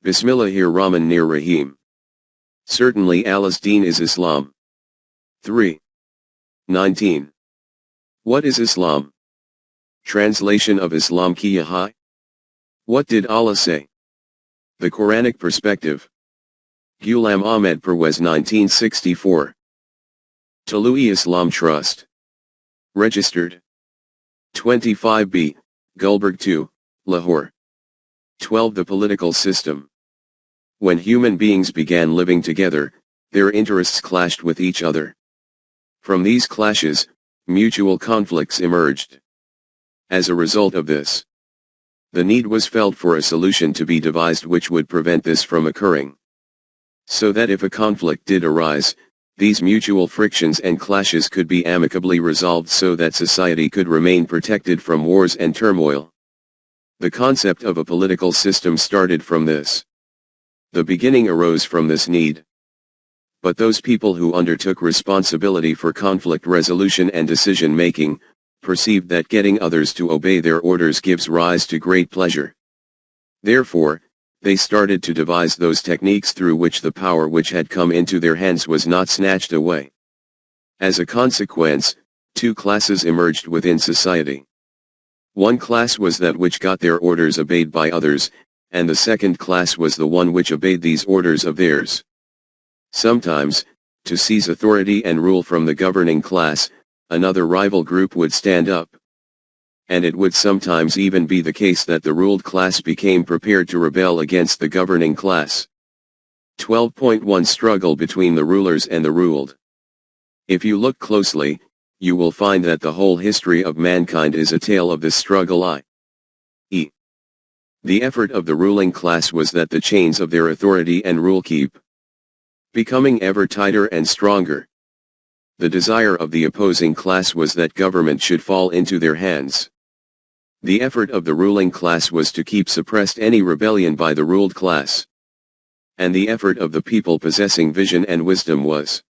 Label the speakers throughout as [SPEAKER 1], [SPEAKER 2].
[SPEAKER 1] Bismillahir-Rahmanir-Rahim. Certainly Allah's deen is Islam. 3. 19. What is Islam? Translation of Islam Kiya Hai. What did Allah say? The Quranic perspective. Ghulam Ahmed Parwez 1964. Talui Islam Trust. Registered. 25B, Gulberg 2, Lahore. 12. The political system. When human beings began living together, their interests clashed with each other. From these clashes, mutual conflicts emerged. As a result of this, the need was felt for a solution to be devised which would prevent this from occurring. So that if a conflict did arise, these mutual frictions and clashes could be amicably resolved so that society could remain protected from wars and turmoil. The concept of a political system started from this. The beginning arose from this need. But those people who undertook responsibility for conflict resolution and decision-making, perceived that getting others to obey their orders gives rise to great pleasure. Therefore, they started to devise those techniques through which the power which had come into their hands was not snatched away. As a consequence, two classes emerged within society. One class was that which got their orders obeyed by others, and the second class was the one which obeyed these orders of theirs. Sometimes, to seize authority and rule from the governing class, another rival group would stand up. And it would sometimes even be the case that the ruled class became prepared to rebel against the governing class. 12.1 Struggle between the rulers and the ruled. If you look closely, you will find that the whole history of mankind is a tale of this struggle, i.e. the effort of the ruling class was that the chains of their authority and rule keep becoming ever tighter and stronger. The desire of the opposing class was that government should fall into their hands. The effort of the ruling class was to keep suppressed any rebellion by the ruled class. And the effort of the people possessing vision and wisdom was,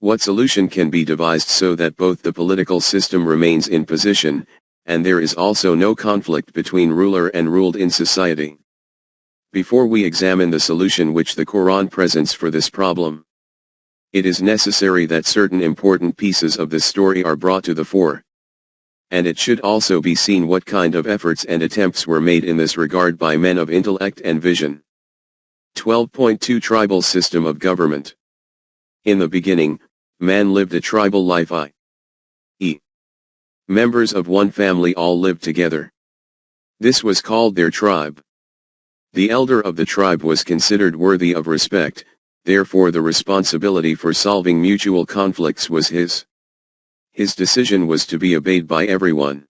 [SPEAKER 1] what solution can be devised so that both the political system remains in position, and there is also no conflict between ruler and ruled in society. Before we examine the solution which the Quran presents for this problem, it is necessary that certain important pieces of this story are brought to the fore. And it should also be seen what kind of efforts and attempts were made in this regard by men of intellect and vision. 12.2 Tribal System of Government. In the beginning, man lived a tribal life, i.e. members of one family all lived together. This was called their tribe. The elder of the tribe was considered worthy of respect, therefore the responsibility for solving mutual conflicts was his. His decision was to be obeyed by everyone.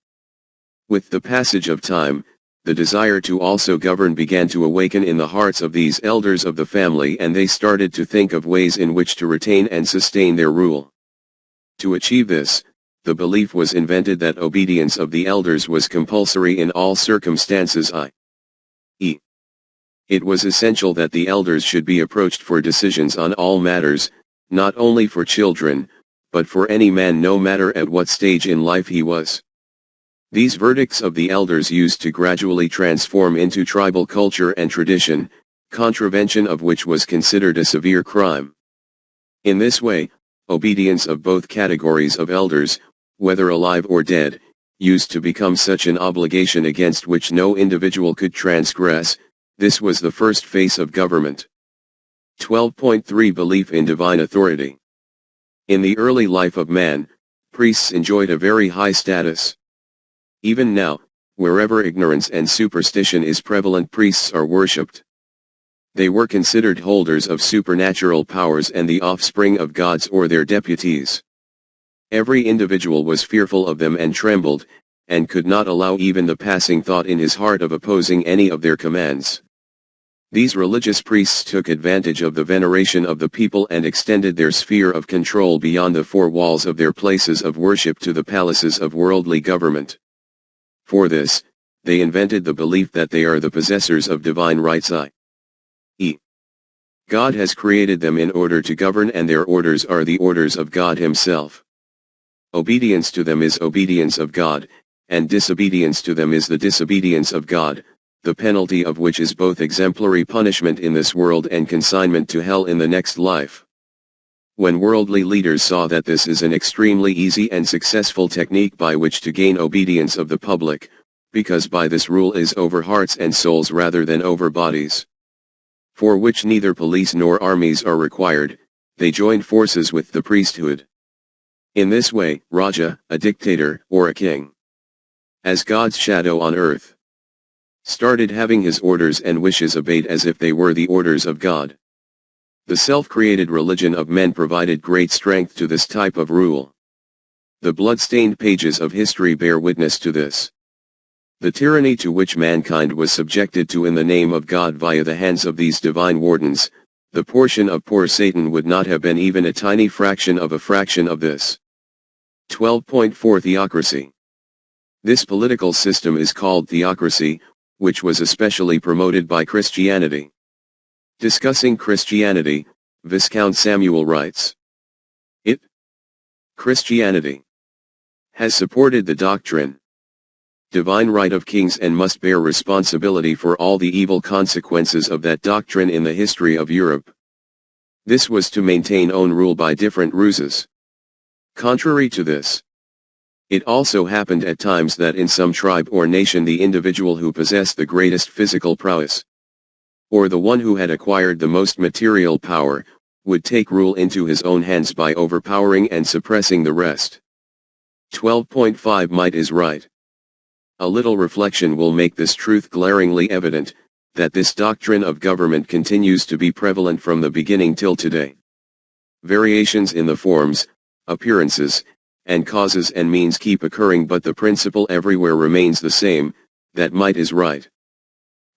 [SPEAKER 1] With the passage of time, the desire to also govern began to awaken in the hearts of these elders of the family, and they started to think of ways in which to retain and sustain their rule. To achieve this, the belief was invented that obedience of the elders was compulsory in all circumstances, i.e. it was essential that the elders should be approached for decisions on all matters, not only for children, but for any man no matter at what stage in life he was. These verdicts of the elders used to gradually transform into tribal culture and tradition, contravention of which was considered a severe crime. In this way, obedience of both categories of elders, whether alive or dead, used to become such an obligation against which no individual could transgress. This was the first phase of government. 12.3 Belief in divine authority. In the early life of man, priests enjoyed a very high status. Even now, wherever ignorance and superstition is prevalent, priests are worshipped. They were considered holders of supernatural powers and the offspring of gods or their deputies. Every individual was fearful of them and trembled, and could not allow even the passing thought in his heart of opposing any of their commands. These religious priests took advantage of the veneration of the people and extended their sphere of control beyond the four walls of their places of worship to the palaces of worldly government. For this, they invented the belief that they are the possessors of divine rights, i.e. God has created them in order to govern, and their orders are the orders of God Himself. Obedience to them is obedience of God, and disobedience to them is the disobedience of God, the penalty of which is both exemplary punishment in this world and consignment to hell in the next life. When worldly leaders saw that this is an extremely easy and successful technique by which to gain obedience of the public, because by this rule is over hearts and souls rather than over bodies, for which neither police nor armies are required, they joined forces with the priesthood. In this way, Raja, a dictator, or a king, as God's shadow on earth, started having his orders and wishes obeyed as if they were the orders of God. The self-created religion of men provided great strength to this type of rule. The blood-stained pages of history bear witness to this. The tyranny to which mankind was subjected to in the name of God via the hands of these divine wardens, the portion of poor Satan would not have been even a tiny fraction of this. 12.4 Theocracy. This political system is called theocracy, which was especially promoted by Christianity. Discussing Christianity, Viscount Samuel writes, Christianity has supported the doctrine, divine right of kings and must bear responsibility for all the evil consequences of that doctrine in the history of Europe. This was to maintain own rule by different ruses. Contrary to this, it also happened at times that in some tribe or nation the individual who possessed the greatest physical prowess, or the one who had acquired the most material power, would take rule into his own hands by overpowering and suppressing the rest. 12.5 Might is right. A little reflection will make this truth glaringly evident, that this doctrine of government continues to be prevalent from the beginning till today. Variations in the forms, appearances, and causes and means keep occurring, but the principle everywhere remains the same, that might is right.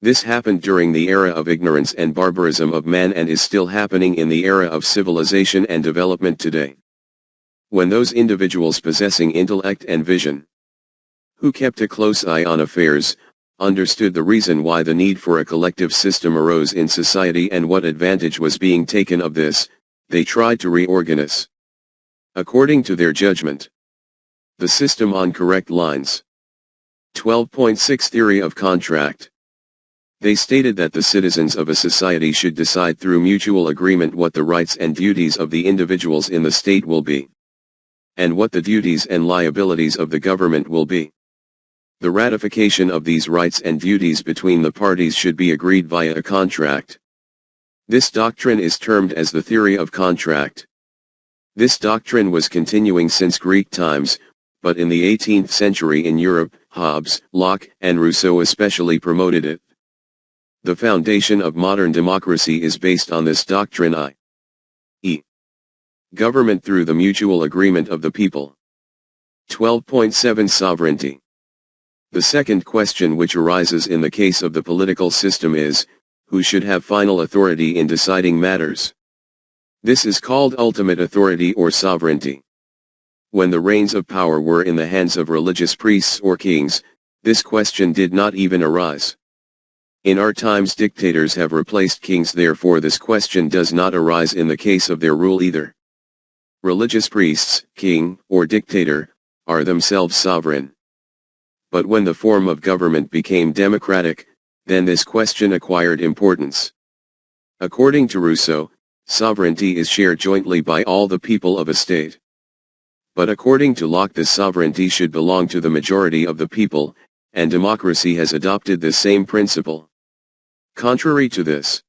[SPEAKER 1] This happened during the era of ignorance and barbarism of man and is still happening in the era of civilization and development today. When those individuals possessing intellect and vision, who kept a close eye on affairs, understood the reason why the need for a collective system arose in society and what advantage was being taken of this, they tried to reorganize, according to their judgment, the system on correct lines. 12.6 Theory of contract. They stated that the citizens of a society should decide through mutual agreement what the rights and duties of the individuals in the state will be, and what the duties and liabilities of the government will be. The ratification of these rights and duties between the parties should be agreed via a contract. This doctrine is termed as the theory of contract. This doctrine was continuing since Greek times, but in the 18th century in Europe, Hobbes, Locke, and Rousseau especially promoted it. The foundation of modern democracy is based on this doctrine, i.e., government through the mutual agreement of the people. 12.7 Sovereignty. The second question which arises in the case of the political system is, who should have final authority in deciding matters? This is called ultimate authority or sovereignty. When the reins of power were in the hands of religious priests or kings, this question did not even arise. In our times dictators have replaced kings, therefore this question does not arise in the case of their rule either. Religious priests, king, or dictator, are themselves sovereign. But when the form of government became democratic, then this question acquired importance. According to Rousseau, sovereignty is shared jointly by all the people of a state. But according to Locke, this sovereignty should belong to the majority of the people, and democracy has adopted this same principle. Contrary to this,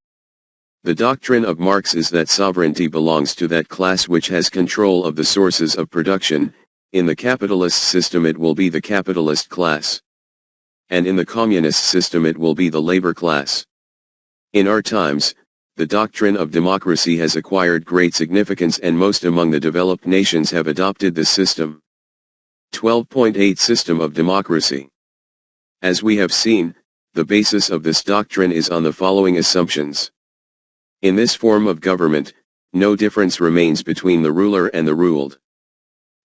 [SPEAKER 1] the doctrine of Marx is that sovereignty belongs to that class which has control of the sources of production. In the capitalist system it will be the capitalist class, and in the communist system it will be the labor class. In our times, the doctrine of democracy has acquired great significance and most among the developed nations have adopted this system. 12.8 System of democracy. As we have seen, the basis of this doctrine is on the following assumptions. In this form of government, no difference remains between the ruler and the ruled.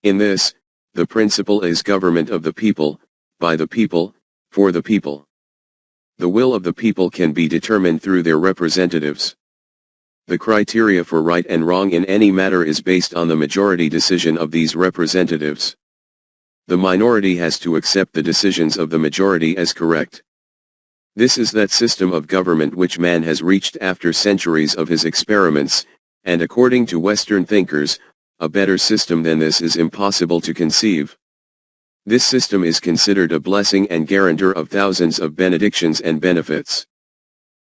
[SPEAKER 1] In this, the principle is government of the people, by the people, for the people. The will of the people can be determined through their representatives. The criteria for right and wrong in any matter is based on the majority decision of these representatives. The minority has to accept the decisions of the majority as correct. This is that system of government which man has reached after centuries of his experiments, and according to Western thinkers, a better system than this is impossible to conceive. This system is considered a blessing and guarantor of thousands of benedictions and benefits.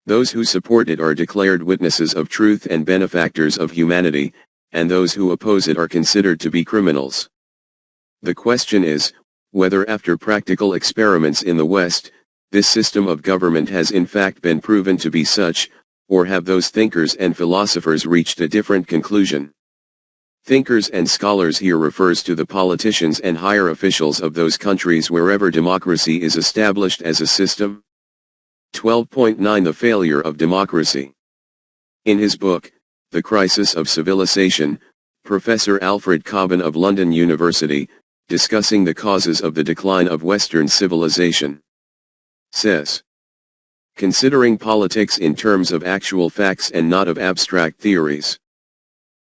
[SPEAKER 1] Those who support it are declared witnesses of truth and benefactors of humanity, and those who oppose it are considered to be criminals. The question is, whether after practical experiments in the West, this system of government has in fact been proven to be such, or have those thinkers and philosophers reached a different conclusion. Thinkers and scholars here refers to the politicians and higher officials of those countries wherever democracy is established as a system. 12.9 The failure of democracy. In his book, The Crisis of Civilization, Professor Alfred Cobbin of London University, discussing the causes of the decline of Western civilization, says, considering politics in terms of actual facts and not of abstract theories,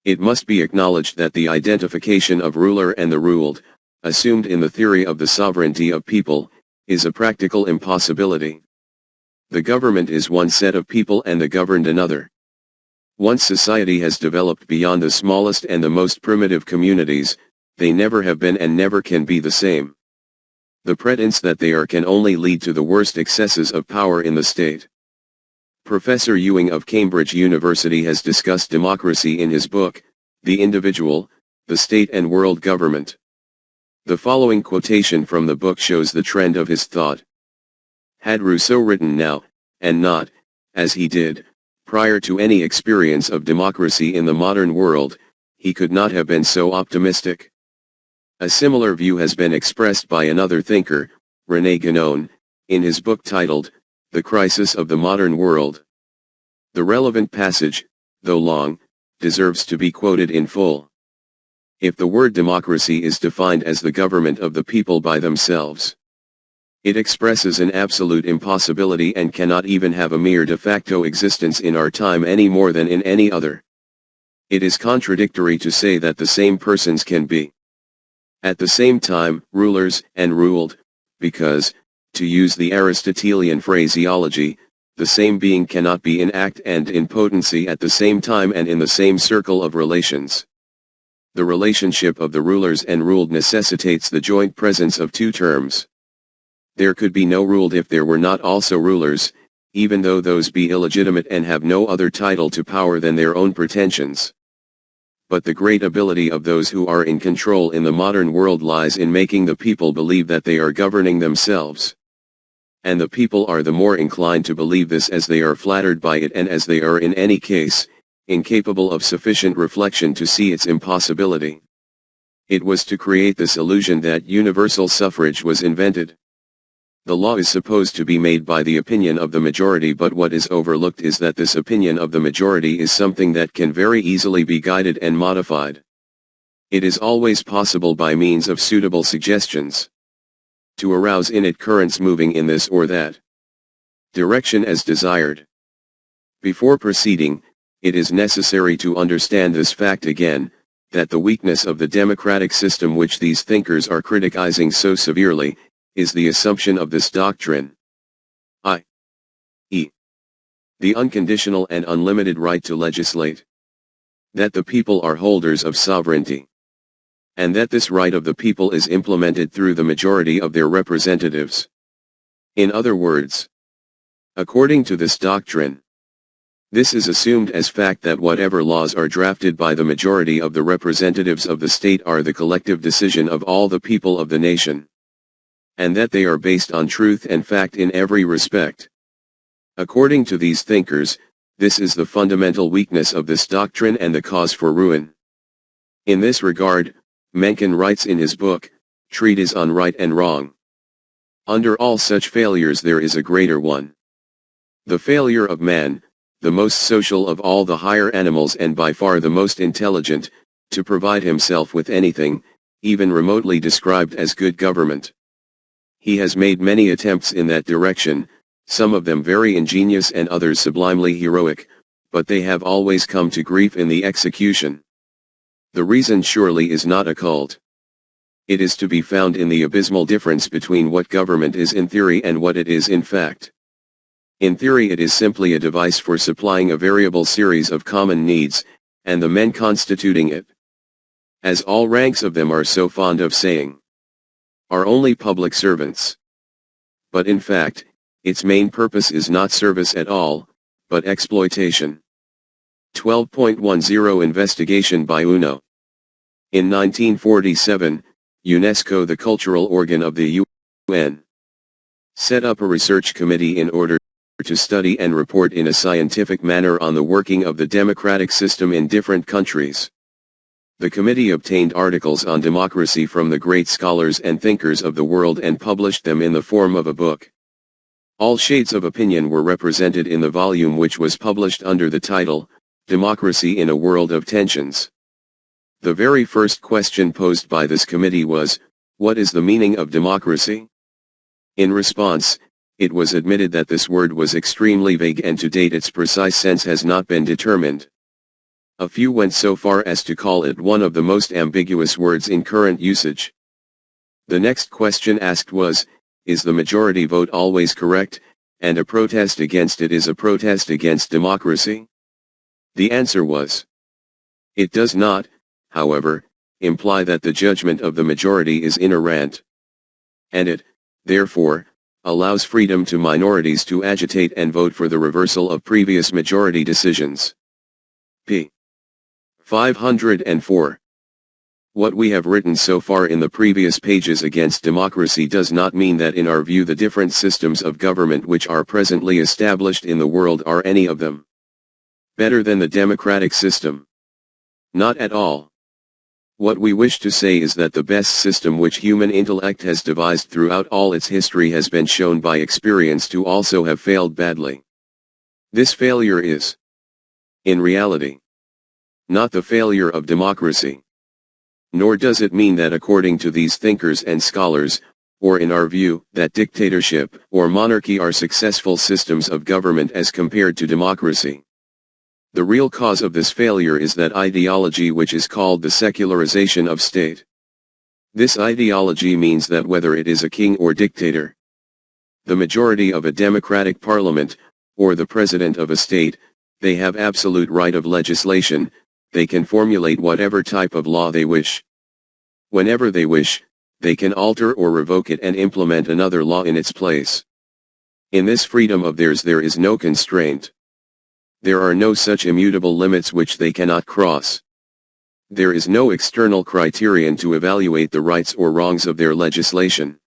[SPEAKER 1] it must be acknowledged that the identification of ruler and the ruled, assumed in the theory of the sovereignty of people, is a practical impossibility. The government is one set of people and the governed another. Once society has developed beyond the smallest and the most primitive communities, they never have been and never can be the same. The pretense that they are can only lead to the worst excesses of power in the state. Professor Ewing of Cambridge University has discussed democracy in his book, The Individual, the State and World Government. The following quotation from the book shows the trend of his thought. Had Rousseau written now, and not, as he did, prior to any experience of democracy in the modern world, he could not have been so optimistic. A similar view has been expressed by another thinker, René Guénon, in his book titled, The Crisis of the Modern World. The relevant passage, though long, deserves to be quoted in full. If the word democracy is defined as the government of the people by themselves, it expresses an absolute impossibility and cannot even have a mere de facto existence in our time any more than in any other. It is contradictory to say that the same persons can be at the same time rulers and ruled, because, to use the Aristotelian phraseology, the same being cannot be in act and in potency at the same time and in the same circle of relations. The relationship of the rulers and ruled necessitates the joint presence of two terms. There could be no ruled if there were not also rulers, even though those be illegitimate and have no other title to power than their own pretensions. But the great ability of those who are in control in the modern world lies in making the people believe that they are governing themselves. And the people are the more inclined to believe this as they are flattered by it and as they are in any case, incapable of sufficient reflection to see its impossibility. It was to create this illusion that universal suffrage was invented. The law is supposed to be made by the opinion of the majority, but what is overlooked is that this opinion of the majority is something that can very easily be guided and modified. It is always possible by means of suitable suggestions to arouse in it currents moving in this or that direction as desired. Before proceeding, it is necessary to understand this fact again, that the weakness of the democratic system which these thinkers are criticizing so severely, is the assumption of this doctrine, i.e., the unconditional and unlimited right to legislate, that the people are holders of sovereignty, and that this right of the people is implemented through the majority of their representatives. In other words, according to this doctrine, this is assumed as fact that whatever laws are drafted by the majority of the representatives of the state are the collective decision of all the people of the nation, and that they are based on truth and fact in every respect. According to these thinkers, this is the fundamental weakness of this doctrine and the cause for ruin. In this regard, Mencken writes in his book, Treatise on Right and Wrong, under all such failures there is a greater one. The failure of man, the most social of all the higher animals and by far the most intelligent, to provide himself with anything, even remotely described as good government. He has made many attempts in that direction, some of them very ingenious and others sublimely heroic, but they have always come to grief in the execution. The reason surely is not occult. It is to be found in the abysmal difference between what government is in theory and what it is in fact. In theory it is simply a device for supplying a variable series of common needs, and the men constituting it, as all ranks of them are so fond of saying, are only public servants. But in fact, its main purpose is not service at all, but exploitation. 12.10 Investigation by UNO. In 1947, UNESCO, the cultural organ of the UN, set up a research committee in order to study and report in a scientific manner on the working of the democratic system in different countries. The committee obtained articles on democracy from the great scholars and thinkers of the world and published them in the form of a book. All shades of opinion were represented in the volume, which was published under the title, Democracy in a World of Tensions. The very first question posed by this committee was, what is the meaning of democracy? In response, it was admitted that this word was extremely vague and to date its precise sense has not been determined. A few went so far as to call it one of the most ambiguous words in current usage. The next question asked was, is the majority vote always correct, and a protest against it is a protest against democracy? The answer was, it does not, however, imply that the judgment of the majority is inerrant. And it, therefore, allows freedom to minorities to agitate and vote for the reversal of previous majority decisions. p. 504. What we have written so far in the previous pages against democracy does not mean that in our view the different systems of government which are presently established in the world are any of them better than the democratic system. Not at all. What we wish to say is that the best system which human intellect has devised throughout all its history has been shown by experience to also have failed badly. This failure is, in reality, not the failure of democracy. Nor does it mean that according to these thinkers and scholars, or in our view, that dictatorship or monarchy are successful systems of government as compared to democracy. The real cause of this failure is that ideology which is called the secularization of state. This ideology means that whether it is a king or dictator, the majority of a democratic parliament, or the president of a state, they have absolute right of legislation, they can formulate whatever type of law they wish. Whenever they wish, they can alter or revoke it and implement another law in its place. In this freedom of theirs there is no constraint. There are no such immutable limits which they cannot cross. There is no external criterion to evaluate the rights or wrongs of their legislation.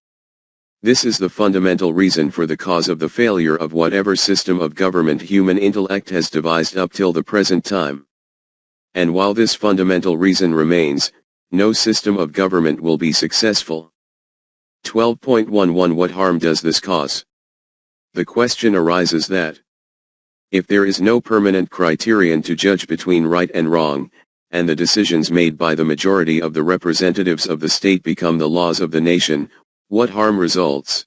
[SPEAKER 1] This is the fundamental reason for the cause of the failure of whatever system of government human intellect has devised up till the present time. And while this fundamental reason remains, no system of government will be successful. 12.11 What harm does this cause? The question arises that, if there is no permanent criterion to judge between right and wrong, and the decisions made by the majority of the representatives of the state become the laws of the nation, what harm results?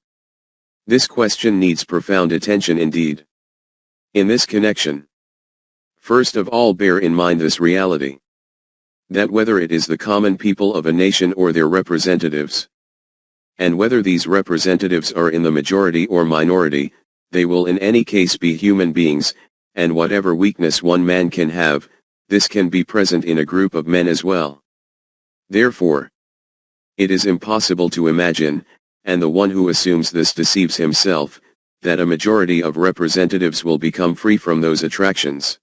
[SPEAKER 1] This question needs profound attention indeed. In this connection, first of all bear in mind this reality, that whether it is the common people of a nation or their representatives, and whether these representatives are in the majority or minority, they will in any case be human beings, and whatever weakness one man can have, this can be present in a group of men as well. Therefore, it is impossible to imagine, and the one who assumes this deceives himself, that a majority of representatives will become free from those attractions,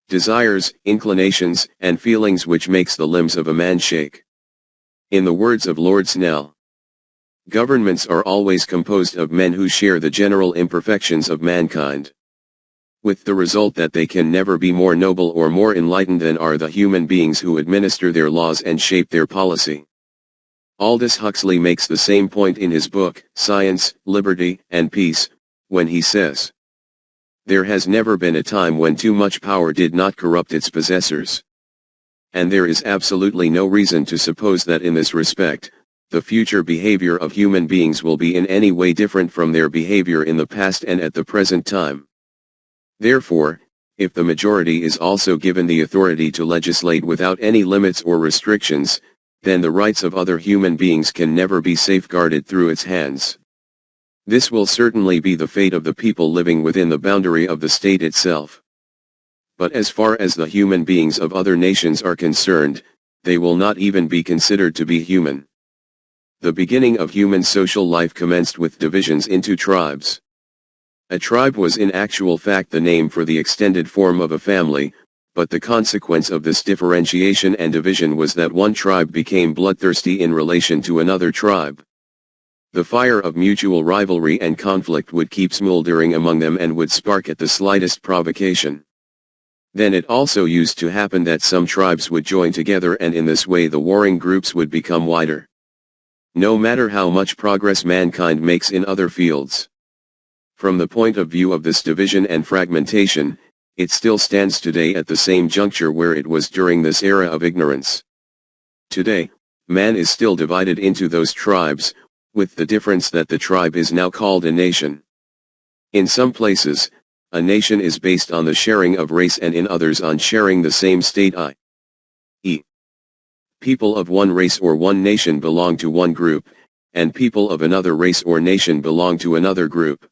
[SPEAKER 1] desires, inclinations, and feelings which makes the limbs of a man shake. In the words of Lord Snell, governments are always composed of men who share the general imperfections of mankind, with the result that they can never be more noble or more enlightened than are the human beings who administer their laws and shape their policy. Aldous Huxley makes the same point in his book, Science, Liberty, and Peace, when he says, "There has never been a time when too much power did not corrupt its possessors. And there is absolutely no reason to suppose that in this respect, the future behavior of human beings will be in any way different from their behavior in the past and at the present time. Therefore, if the majority is also given the authority to legislate without any limits or restrictions, then the rights of other human beings can never be safeguarded through its hands. This will certainly be the fate of the people living within the boundary of the state itself. But as far as the human beings of other nations are concerned, they will not even be considered to be human. The beginning of human social life commenced with divisions into tribes. A tribe was in actual fact the name for the extended form of a family, but the consequence of this differentiation and division was that one tribe became bloodthirsty in relation to another tribe. The fire of mutual rivalry and conflict would keep smoldering among them and would spark at the slightest provocation. Then it also used to happen that some tribes would join together, and in this way the warring groups would become wider. No matter how much progress mankind makes in other fields, from the point of view of this division and fragmentation, it still stands today at the same juncture where it was during this era of ignorance. Today, man is still divided into those tribes, with the difference that the tribe is now called a nation. In some places, a nation is based on the sharing of race, and in others on sharing the same state, i.e., people of one race or one nation belong to one group, and people of another race or nation belong to another group.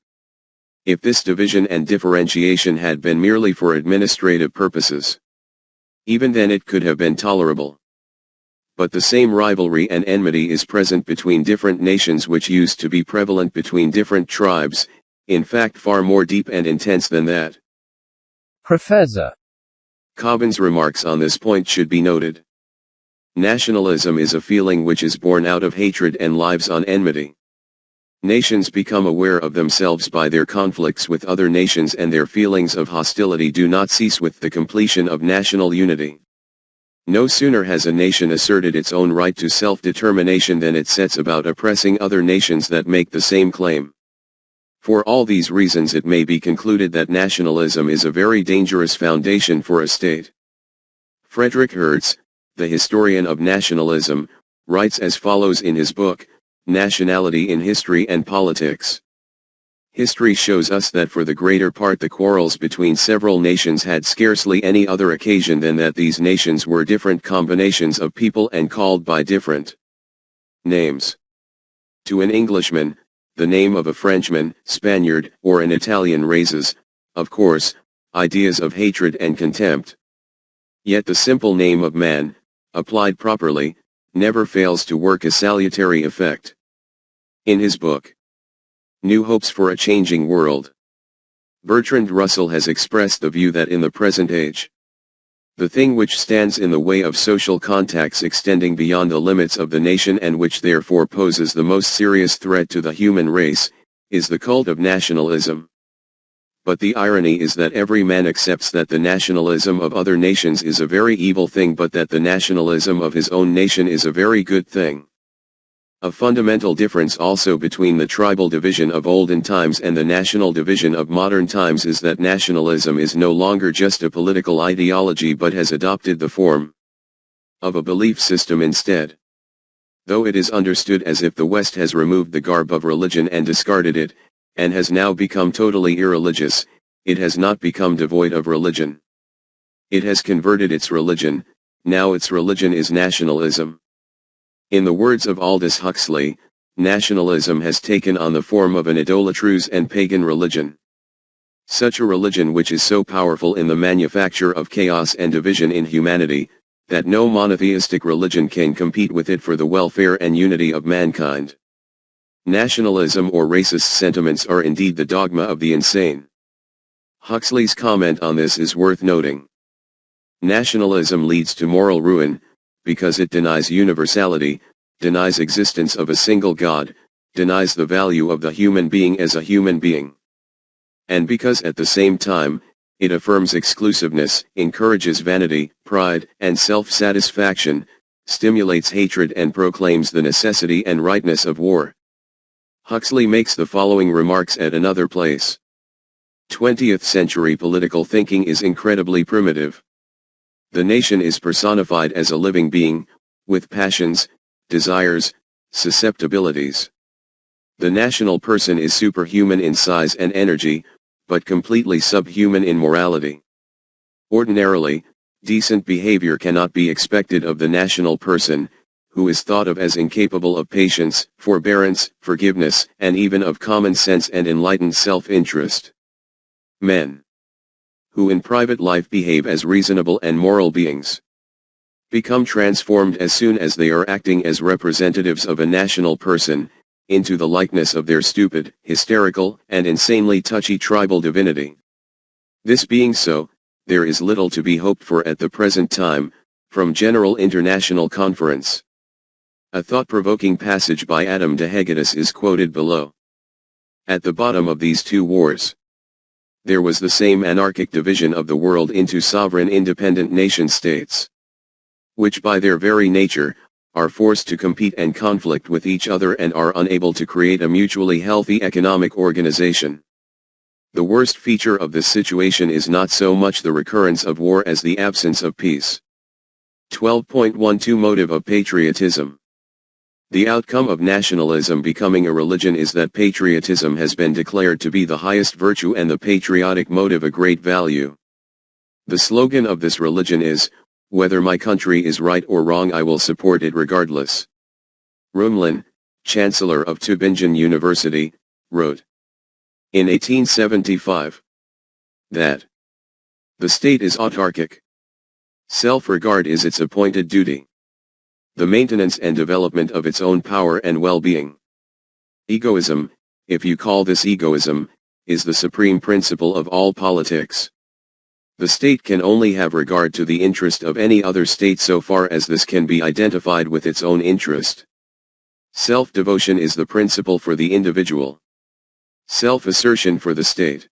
[SPEAKER 1] If this division and differentiation had been merely for administrative purposes, even then it could have been tolerable. But the same rivalry and enmity is present between different nations which used to be prevalent between different tribes, in fact far more deep and intense than that.
[SPEAKER 2] Professor
[SPEAKER 1] Cobbin's remarks on this point should be noted. Nationalism is a feeling which is born out of hatred and lives on enmity. Nations become aware of themselves by their conflicts with other nations, and their feelings of hostility do not cease with the completion of national unity. No sooner has a nation asserted its own right to self-determination than it sets about oppressing other nations that make the same claim. For all these reasons it may be concluded that nationalism is a very dangerous foundation for a state. Friedrich Hertz, the historian of nationalism, writes as follows in his book, Nationality in History and Politics. History shows us that for the greater part the quarrels between several nations had scarcely any other occasion than that these nations were different combinations of people and called by different names. To an Englishman, the name of a Frenchman, Spaniard, or an Italian raises, of course, ideas of hatred and contempt. Yet the simple name of man, applied properly, never fails to work a salutary effect. In his book, New Hopes for a Changing World, Bertrand Russell has expressed the view that in the present age, the thing which stands in the way of social contacts extending beyond the limits of the nation, and which therefore poses the most serious threat to the human race, is the cult of nationalism. But the irony is that every man accepts that the nationalism of other nations is a very evil thing, but that the nationalism of his own nation is a very good thing. A fundamental difference also between the tribal division of olden times and the national division of modern times is that nationalism is no longer just a political ideology but has adopted the form of a belief system instead. Though it is understood as if the West has removed the garb of religion and discarded it, and has now become totally irreligious, it has not become devoid of religion. It has converted its religion, now its religion is nationalism. In the words of Aldous Huxley, nationalism has taken on the form of an idolatrous and pagan religion. Such a religion which is so powerful in the manufacture of chaos and division in humanity, that no monotheistic religion can compete with it for the welfare and unity of mankind. Nationalism or racist sentiments are indeed the dogma of the insane. Huxley's comment on this is worth noting. Nationalism leads to moral ruin, because it denies universality, denies existence of a single God, denies the value of the human being as a human being. And because at the same time, it affirms exclusiveness, encourages vanity, pride, and self-satisfaction, stimulates hatred and proclaims the necessity and rightness of war. Huxley makes the following remarks at another place. 20th century political thinking is incredibly primitive. The nation is personified as a living being, with passions, desires, susceptibilities. The national person is superhuman in size and energy, but completely subhuman in morality. Ordinarily, decent behavior cannot be expected of the national person, who is thought of as incapable of patience, forbearance, forgiveness, and even of common sense and enlightened self-interest. Men who in private life behave as reasonable and moral beings become transformed as soon as they are acting as representatives of a national person, into the likeness of their stupid, hysterical, and insanely touchy tribal divinity. This being so, there is little to be hoped for at the present time, from general international conference. A thought-provoking passage by Adam de Hegetus is quoted below. At the bottom of these two wars, there was the same anarchic division of the world into sovereign independent nation-states, which by their very nature, are forced to compete and conflict with each other and are unable to create a mutually healthy economic organization. The worst feature of this situation is not so much the recurrence of war as the absence of peace. 12.12 Motive of patriotism. The outcome of nationalism becoming a religion is that patriotism has been declared to be the highest virtue and the patriotic motive a great value. The slogan of this religion is, "Whether my country is right or wrong, I will support it regardless." Rumlin, Chancellor of Tübingen University, wrote in 1875 that the state is autarkic. Self-regard is its appointed duty. The maintenance and development of its own power and well-being. Egoism, if you call this egoism, is the supreme principle of all politics. The state can only have regard to the interest of any other state so far as this can be identified with its own interest. Self-devotion is the principle for the individual. Self-assertion for the state.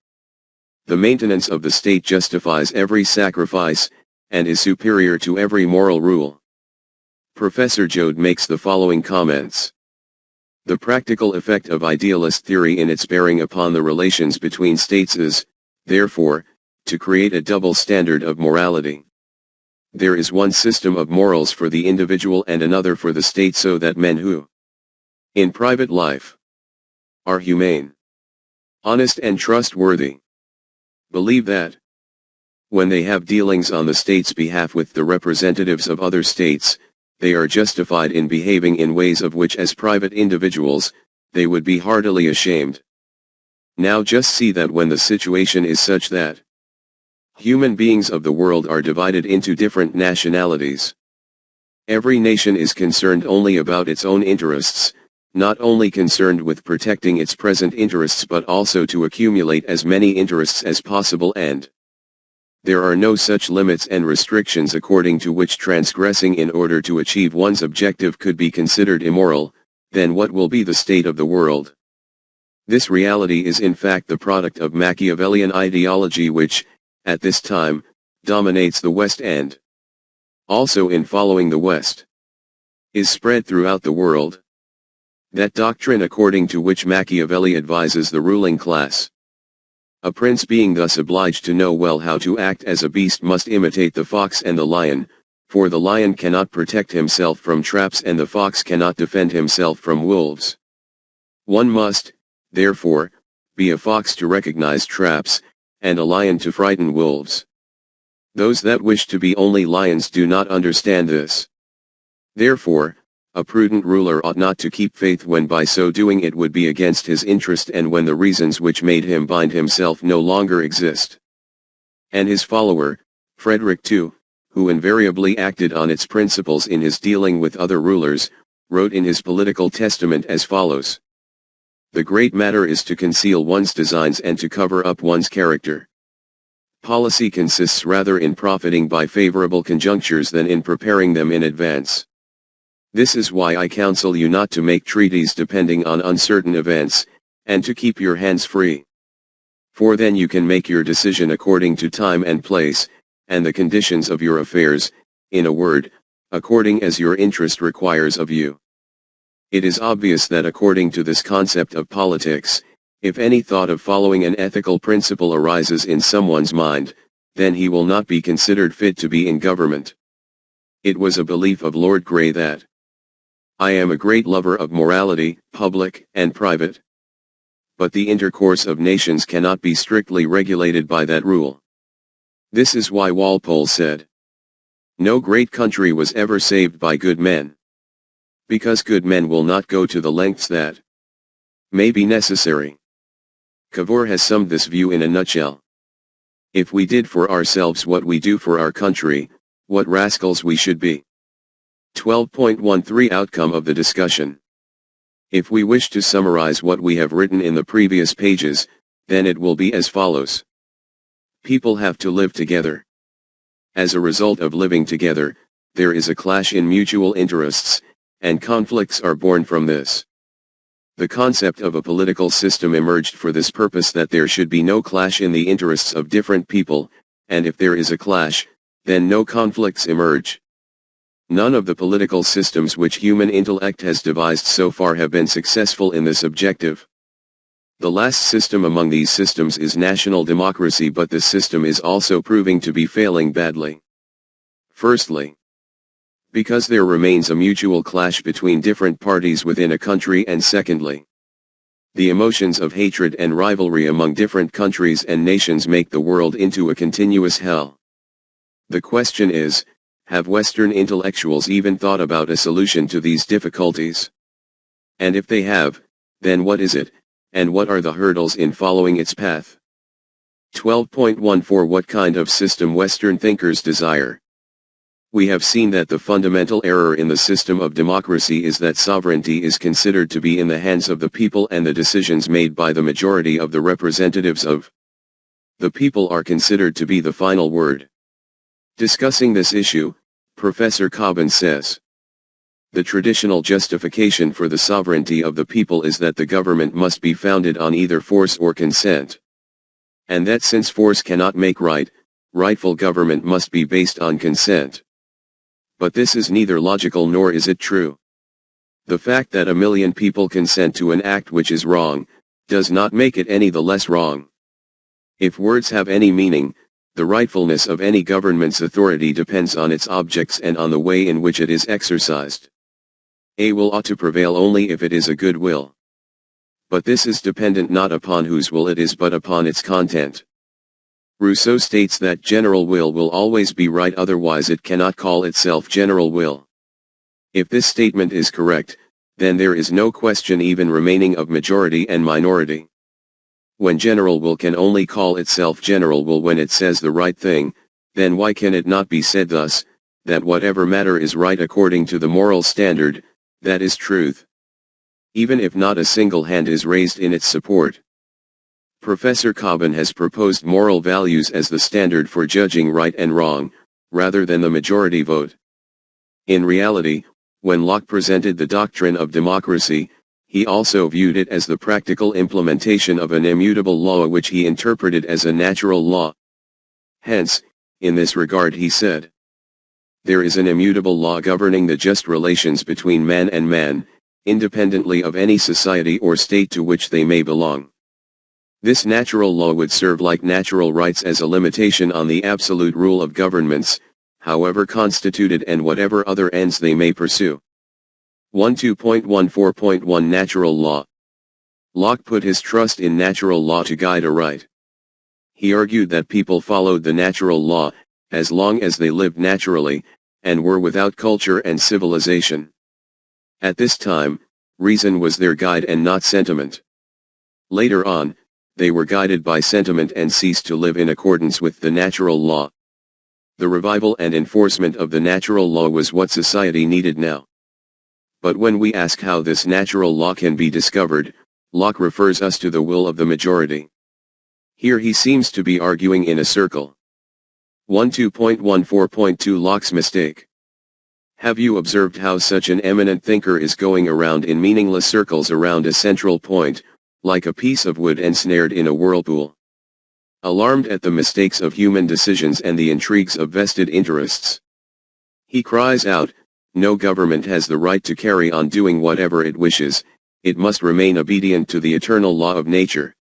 [SPEAKER 1] The maintenance of the state justifies every sacrifice, and is superior to every moral rule. Professor Jode makes the following comments. The practical effect of idealist theory in its bearing upon the relations between states is, therefore, to create a double standard of morality. There is one system of morals for the individual and another for the state, so that men who, in private life, are humane, honest and trustworthy, believe that, when they have dealings on the state's behalf with the representatives of other states, they are justified in behaving in ways of which as private individuals, they would be heartily ashamed. Now just see that when the situation is such that human beings of the world are divided into different nationalities, every nation is concerned only about its own interests, not only concerned with protecting its present interests but also to accumulate as many interests as possible, and there are no such limits and restrictions according to which transgressing in order to achieve one's objective could be considered immoral, then what will be the state of the world? This reality is in fact the product of Machiavellian ideology which, at this time, dominates the West and, also in following the West, is spread throughout the world. That doctrine according to which Machiavelli advises the ruling class. A prince being thus obliged to know well how to act as a beast must imitate the fox and the lion, for the lion cannot protect himself from traps and the fox cannot defend himself from wolves. One must, therefore, be a fox to recognize traps, and a lion to frighten wolves. Those that wish to be only lions do not understand this. Therefore, a prudent ruler ought not to keep faith when by so doing it would be against his interest and when the reasons which made him bind himself no longer exist. And his follower, Frederick II, who invariably acted on its principles in his dealing with other rulers, wrote in his political testament as follows. The great matter is to conceal one's designs and to cover up one's character. Policy consists rather in profiting by favorable conjunctures than in preparing them in advance. This is why I counsel you not to make treaties depending on uncertain events, and to keep your hands free. For then you can make your decision according to time and place, and the conditions of your affairs, in a word, according as your interest requires of you. It is obvious that according to this concept of politics, if any thought of following an ethical principle arises in someone's mind, then he will not be considered fit to be in government. It was a belief of Lord Grey that I am a great lover of morality, public and private. But the intercourse of nations cannot be strictly regulated by that rule. This is why Walpole said, no great country was ever saved by good men. Because good men will not go to the lengths that may be necessary. Cavour has summed this view in a nutshell. If we did for ourselves what we do for our country, what rascals we should be. 12.13 Outcome of the discussion. If we wish to summarize what we have written in the previous pages, then it will be as follows. People have to live together. As a result of living together, there is a clash in mutual interests, and conflicts are born from this. The concept of a political system emerged for this purpose, that there should be no clash in the interests of different people, and if there is a clash, then no conflicts emerge. None of the political systems which human intellect has devised so far have been successful in this objective. The last system among these systems is national democracy, but this system is also proving to be failing badly. Firstly, because there remains a mutual clash between different parties within a country, and secondly, the emotions of hatred and rivalry among different countries and nations make the world into a continuous hell. The question is, have Western intellectuals even thought about a solution to these difficulties? And if they have, then what is it, and what are the hurdles in following its path? 12.14 What kind of system Western thinkers desire? We have seen that the fundamental error in the system of democracy is that sovereignty is considered to be in the hands of the people, and the decisions made by the majority of the representatives of the people are considered to be the final word. Discussing this issue, Professor Cobbin says, the traditional justification for the sovereignty of the people is that the government must be founded on either force or consent. And that since force cannot make right, rightful government must be based on consent. But this is neither logical nor is it true. The fact that 1 million people consent to an act which is wrong, does not make it any the less wrong. If words have any meaning, the rightfulness of any government's authority depends on its objects and on the way in which it is exercised. A will ought to prevail only if it is a good will. But this is dependent not upon whose will it is but upon its content. Rousseau states that general will always be right, otherwise it cannot call itself general will. If this statement is correct, then there is no question even remaining of majority and minority. When general will can only call itself general will when it says the right thing, then why can it not be said thus, that whatever matter is right according to the moral standard, that is truth, even if not a single hand is raised in its support? Professor Cobbin has proposed moral values as the standard for judging right and wrong, rather than the majority vote. In reality, when Locke presented the doctrine of democracy, he also viewed it as the practical implementation of an immutable law which he interpreted as a natural law. Hence, in this regard he said, there is an immutable law governing the just relations between man and man, independently of any society or state to which they may belong. This natural law would serve like natural rights as a limitation on the absolute rule of governments, however constituted and whatever other ends they may pursue. 12.14.1 Natural Law. Locke put his trust in natural law to guide aright. He argued that people followed the natural law, as long as they lived naturally, and were without culture and civilization. At this time, reason was their guide and not sentiment. Later on, they were guided by sentiment and ceased to live in accordance with the natural law. The revival and enforcement of the natural law was what society needed now. But when we ask how this natural law can be discovered, Locke refers us to the will of the majority. Here he seems to be arguing in a circle. 12.14.2 Locke's mistake. Have you observed how such an eminent thinker is going around in meaningless circles around a central point, like a piece of wood ensnared in a whirlpool? Alarmed at the mistakes of human decisions and the intrigues of vested interests, he cries out, no government has the right to carry on doing whatever it wishes, it must remain obedient to the eternal law of nature.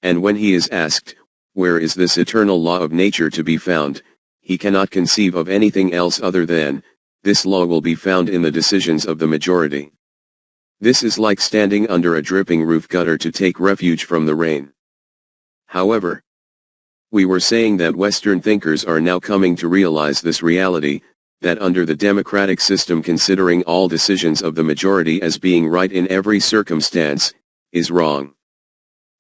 [SPEAKER 1] And when he is asked, where is this eternal law of nature to be found, he cannot conceive of anything else other than, this law will be found in the decisions of the majority. This is like standing under a dripping roof gutter to take refuge from the rain. However, we were saying that Western thinkers are now coming to realize this reality, that under the democratic system considering all decisions of the majority as being right in every circumstance, is wrong.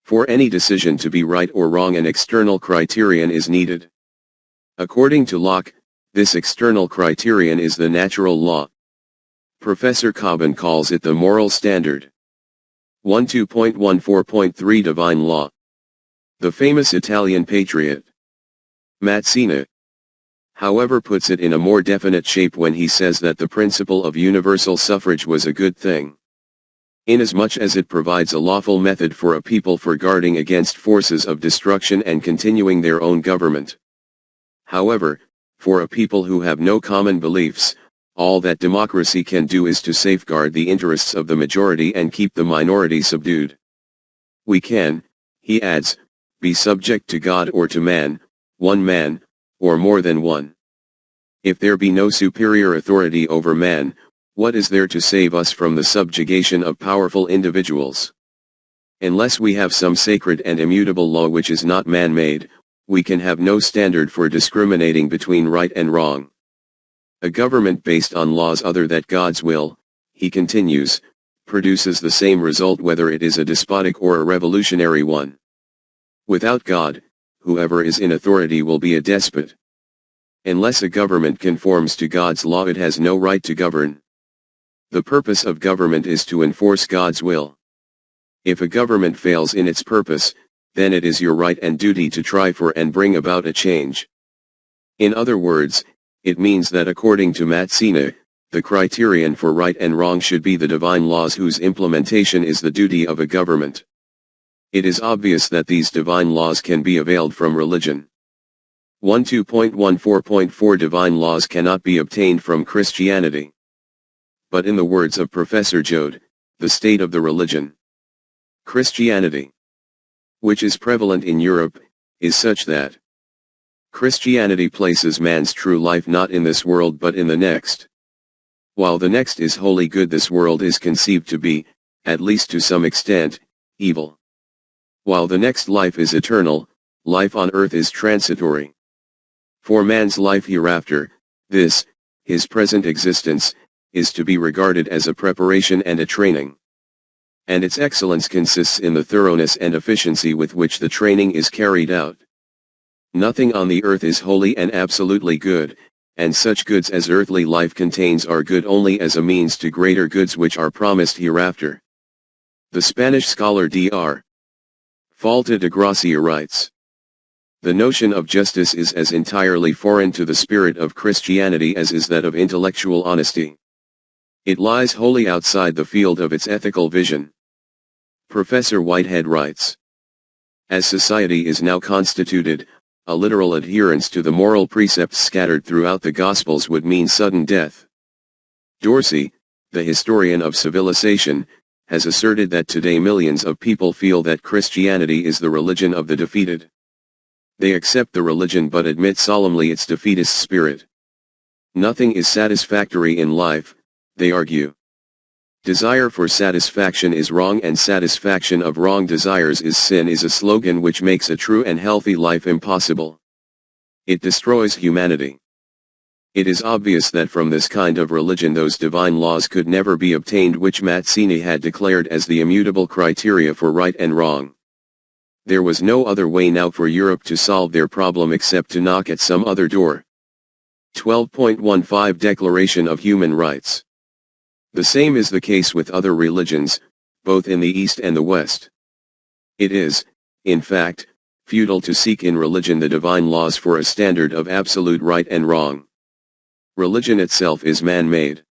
[SPEAKER 1] For any decision to be right or wrong an external criterion is needed. According to Locke, this external criterion is the natural law. Professor Cobbin calls it the moral standard. 12.14.3 Divine Law. The famous Italian patriot Mazzini, however, puts it in a more definite shape when he says that the principle of universal suffrage was a good thing, inasmuch as it provides a lawful method for a people for guarding against forces of destruction and continuing their own government. However, for a people who have no common beliefs, all that democracy can do is to safeguard the interests of the majority and keep the minority subdued. We can, he adds, be subject to God or to man, one man, or more than one. If there be no superior authority over man, what is there to save us from the subjugation of powerful individuals? Unless we have some sacred and immutable law which is not man-made, we can have no standard for discriminating between right and wrong. A government based on laws other than God's will, he continues, produces the same result whether it is a despotic or a revolutionary one. Without God, whoever is in authority will be a despot. Unless a government conforms to God's law, it has no right to govern. The purpose of government is to enforce God's will. If a government fails in its purpose, then it is your right and duty to try for and bring about a change. In other words, it means that according to Mazzini, the criterion for right and wrong should be the divine laws whose implementation is the duty of a government. It is obvious that these divine laws can be availed from religion. 12.14.4 Divine laws cannot be obtained from Christianity. But in the words of Professor Jode, the state of the religion, Christianity, which is prevalent in Europe, is such that Christianity places man's true life not in this world but in the next. While the next is wholly good, this world is conceived to be, at least to some extent, evil. While the next life is eternal, life on earth is transitory. For man's life hereafter, this, his present existence, is to be regarded as a preparation and a training. And its excellence consists in the thoroughness and efficiency with which the training is carried out. Nothing on the earth is wholly and absolutely good, and such goods as earthly life contains are good only as a means to greater goods which are promised hereafter. The Spanish scholar Dr. Falta de Gracia writes, "The notion of justice is as entirely foreign to the spirit of Christianity as is that of intellectual honesty. It lies wholly outside the field of its ethical vision." Professor Whitehead writes, "As society is now constituted, a literal adherence to the moral precepts scattered throughout the Gospels would mean sudden death." Dorsey, the historian of civilization, has asserted that today millions of people feel that Christianity is the religion of the defeated. They accept the religion but admit solemnly its defeatist spirit. Nothing is satisfactory in life, they argue. Desire for satisfaction is wrong and satisfaction of wrong desires is sin is a slogan which makes a true and healthy life impossible. It destroys humanity. It is obvious that from this kind of religion those divine laws could never be obtained which Mazzini had declared as the immutable criteria for right and wrong. There was no other way now for Europe to solve their problem except to knock at some other door. 12.15 Declaration of Human Rights. The same is the case with other religions, both in the East and the West. It is, in fact, futile to seek in religion the divine laws for a standard of absolute right and wrong. Religion itself is man-made.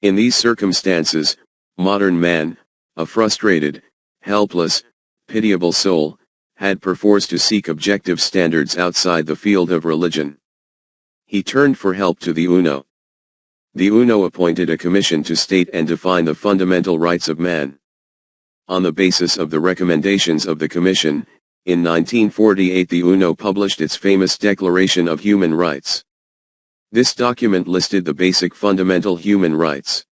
[SPEAKER 1] In these circumstances, modern man, a frustrated, helpless, pitiable soul, had perforce to seek objective standards outside the field of religion. He turned for help to the UNO. The UNO appointed a commission to state and define the fundamental rights of man. On the basis of the recommendations of the commission, in 1948 the UNO published its famous Declaration of Human Rights. This document listed the basic fundamental human rights.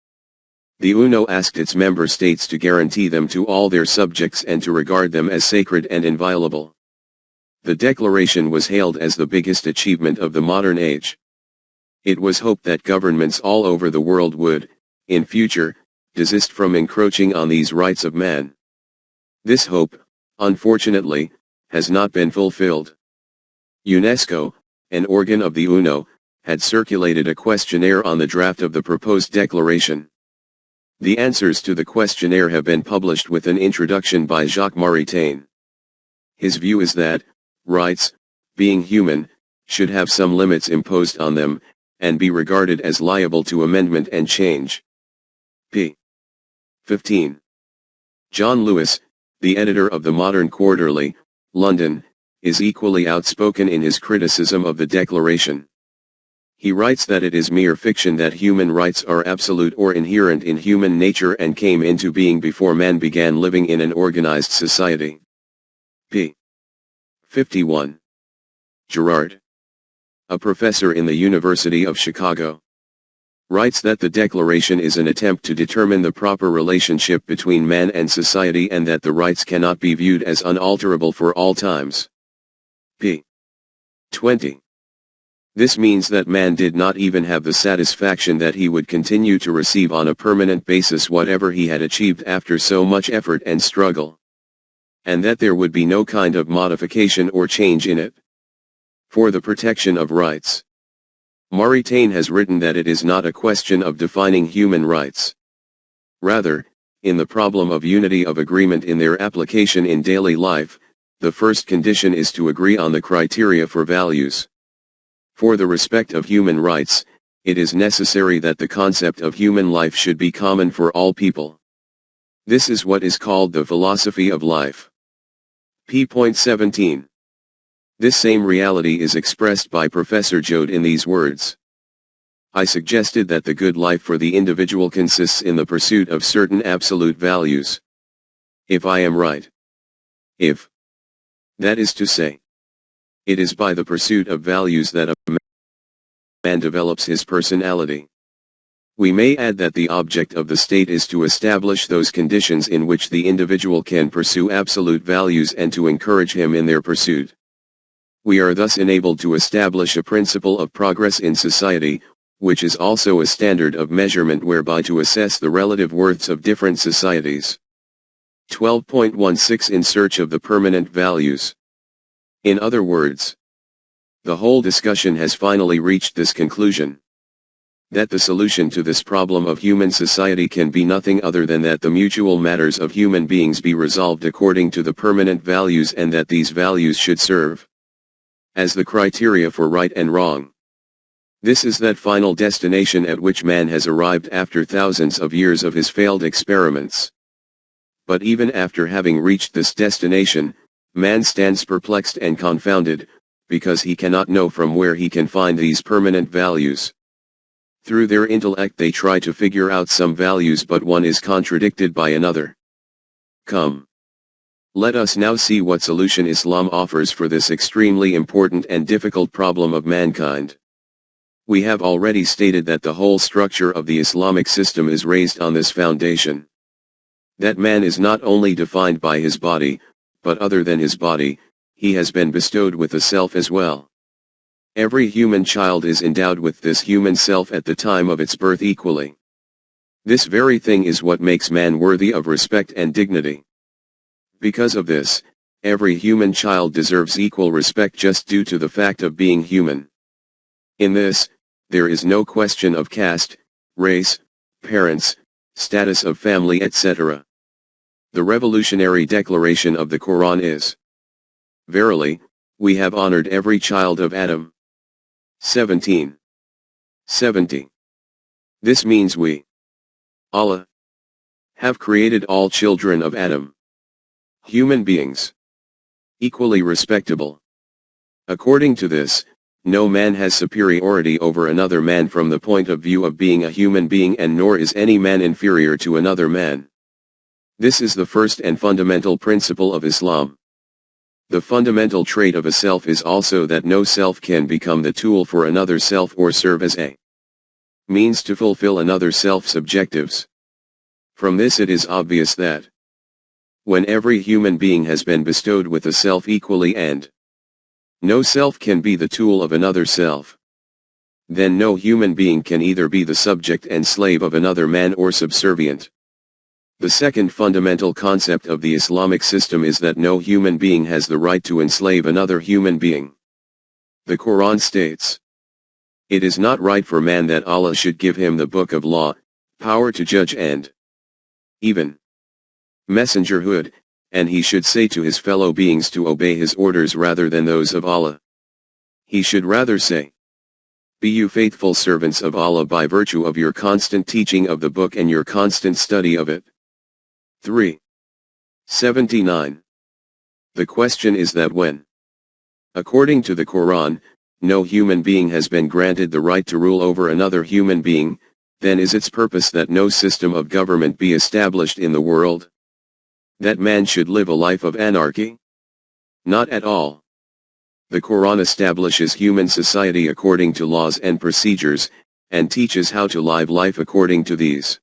[SPEAKER 1] The UNO asked its member states to guarantee them to all their subjects and to regard them as sacred and inviolable. The declaration was hailed as the biggest achievement of the modern age. It was hoped that governments all over the world would, in future, desist from encroaching on these rights of man. This hope, unfortunately, has not been fulfilled. UNESCO, an organ of the UNO, had circulated a questionnaire on the draft of the proposed declaration. The answers to the questionnaire have been published with an introduction by Jacques Maritain. His view is that rights, being human, should have some limits imposed on them, and be regarded as liable to amendment and change. p. 15. John Lewis, the editor of the Modern Quarterly, London, is equally outspoken in his criticism of the Declaration. He writes that it is mere fiction that human rights are absolute or inherent in human nature and came into being before man began living in an organized society. p. 51. Gerard, a professor in the University of Chicago, writes that the Declaration is an attempt to determine the proper relationship between man and society and that the rights cannot be viewed as unalterable for all times. p. 20. This means that man did not even have the satisfaction that he would continue to receive on a permanent basis whatever he had achieved after so much effort and struggle, and that there would be no kind of modification or change in it. For the protection of rights, Maritain has written that it is not a question of defining human rights. Rather, in the problem of unity of agreement in their application in daily life, the first condition is to agree on the criteria for values. For the respect of human rights, it is necessary that the concept of human life should be common for all people. This is what is called the philosophy of life. p.17. This same reality is expressed by Professor Joad in these words. I suggested that the good life for the individual consists in the pursuit of certain absolute values. If I am right. If. That is to say, it is by the pursuit of values that a man develops his personality. We may add that the object of the state is to establish those conditions in which the individual can pursue absolute values and to encourage him in their pursuit. We are thus enabled to establish a principle of progress in society, which is also a standard of measurement whereby to assess the relative worths of different societies. 12.16 In search of the permanent values. In other words, the whole discussion has finally reached this conclusion: that the solution to this problem of human society can be nothing other than that the mutual matters of human beings be resolved according to the permanent values and that these values should serve as the criteria for right and wrong. This is that final destination at which man has arrived after thousands of years of his failed experiments. But even after having reached this destination, man stands perplexed and confounded, because he cannot know from where he can find these permanent values. Through their intellect they try to figure out some values, but one is contradicted by another. Come. Let us now see what solution Islam offers for this extremely important and difficult problem of mankind. We have already stated that the whole structure of the Islamic system is raised on this foundation: that man is not only defined by his body, but other than his body, he has been bestowed with a self as well. Every human child is endowed with this human self at the time of its birth equally. This very thing is what makes man worthy of respect and dignity. Because of this, every human child deserves equal respect just due to the fact of being human. In this, there is no question of caste, race, parents, status of family, etc. The revolutionary declaration of the Quran is: verily, we have honored every child of Adam. 17:70. This means we, Allah, have created all children of Adam, human beings, equally respectable. According to this, no man has superiority over another man from the point of view of being a human being, and nor is any man inferior to another man. This is the first and fundamental principle of Islam. The fundamental trait of a self is also that no self can become the tool for another self or serve as a means to fulfill another self's objectives. From this it is obvious that when every human being has been bestowed with a self equally, and no self can be the tool of another self, then no human being can either be the subject and slave of another man or subservient. The second fundamental concept of the Islamic system is that no human being has the right to enslave another human being. The Quran states, "It is not right for man that Allah should give him the book of law, power to judge and even messengerhood, and he should say to his fellow beings to obey his orders rather than those of Allah. He should rather say, Be you faithful servants of Allah by virtue of your constant teaching of the book and your constant study of it." 3. 79. The question is that when, according to the Quran, no human being has been granted the right to rule over another human being, then is its purpose that no system of government be established in the world? That man should live a life of anarchy? Not at all. The Quran establishes human society according to laws and procedures, and teaches how to live life according to these.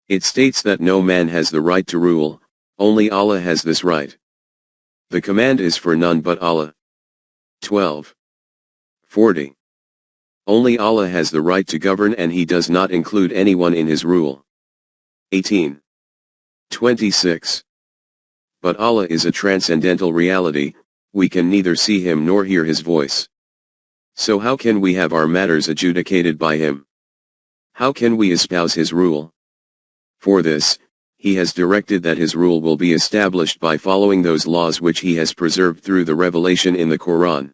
[SPEAKER 1] It states that no man has the right to rule, only Allah has this right. The command is for none but Allah. 12. 40. Only Allah has the right to govern and He does not include anyone in His rule. 18. 26. But Allah is a transcendental reality, we can neither see Him nor hear His voice. So how can we have our matters adjudicated by Him? How can we espouse His rule? For this, He has directed that His rule will be established by following those laws which He has preserved through the revelation in the Quran.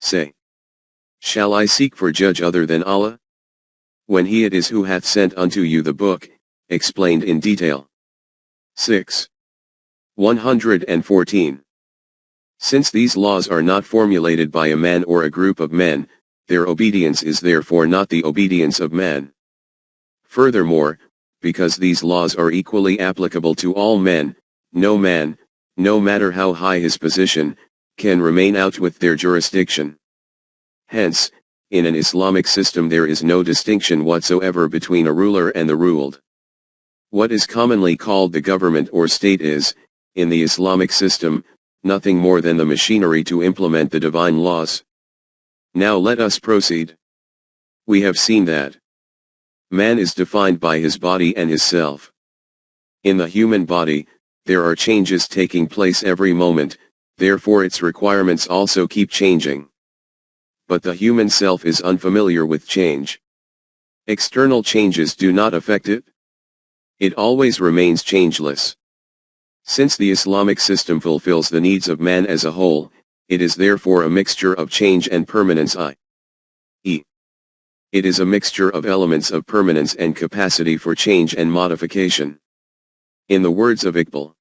[SPEAKER 1] Say, shall I seek for judge other than Allah? When He it is who hath sent unto you the book, explained in detail. 6. 114. Since these laws are not formulated by a man or a group of men, their obedience is therefore not the obedience of man. Furthermore, because these laws are equally applicable to all men, no man, no matter how high his position, can remain out with their jurisdiction. Hence, in an Islamic system there is no distinction whatsoever between a ruler and the ruled. What is commonly called the government or state is, in the Islamic system, nothing more than the machinery to implement the divine laws. Now let us proceed. We have seen that man is defined by his body and his self. In the human body, there are changes taking place every moment, therefore its requirements also keep changing. But the human self is unfamiliar with change. External changes do not affect it. It always remains changeless. Since the Islamic system fulfills the needs of man as a whole, it is therefore a mixture of change and permanence, i.e. it is a mixture of elements of permanence and capacity for change and modification. In the words of Iqbal,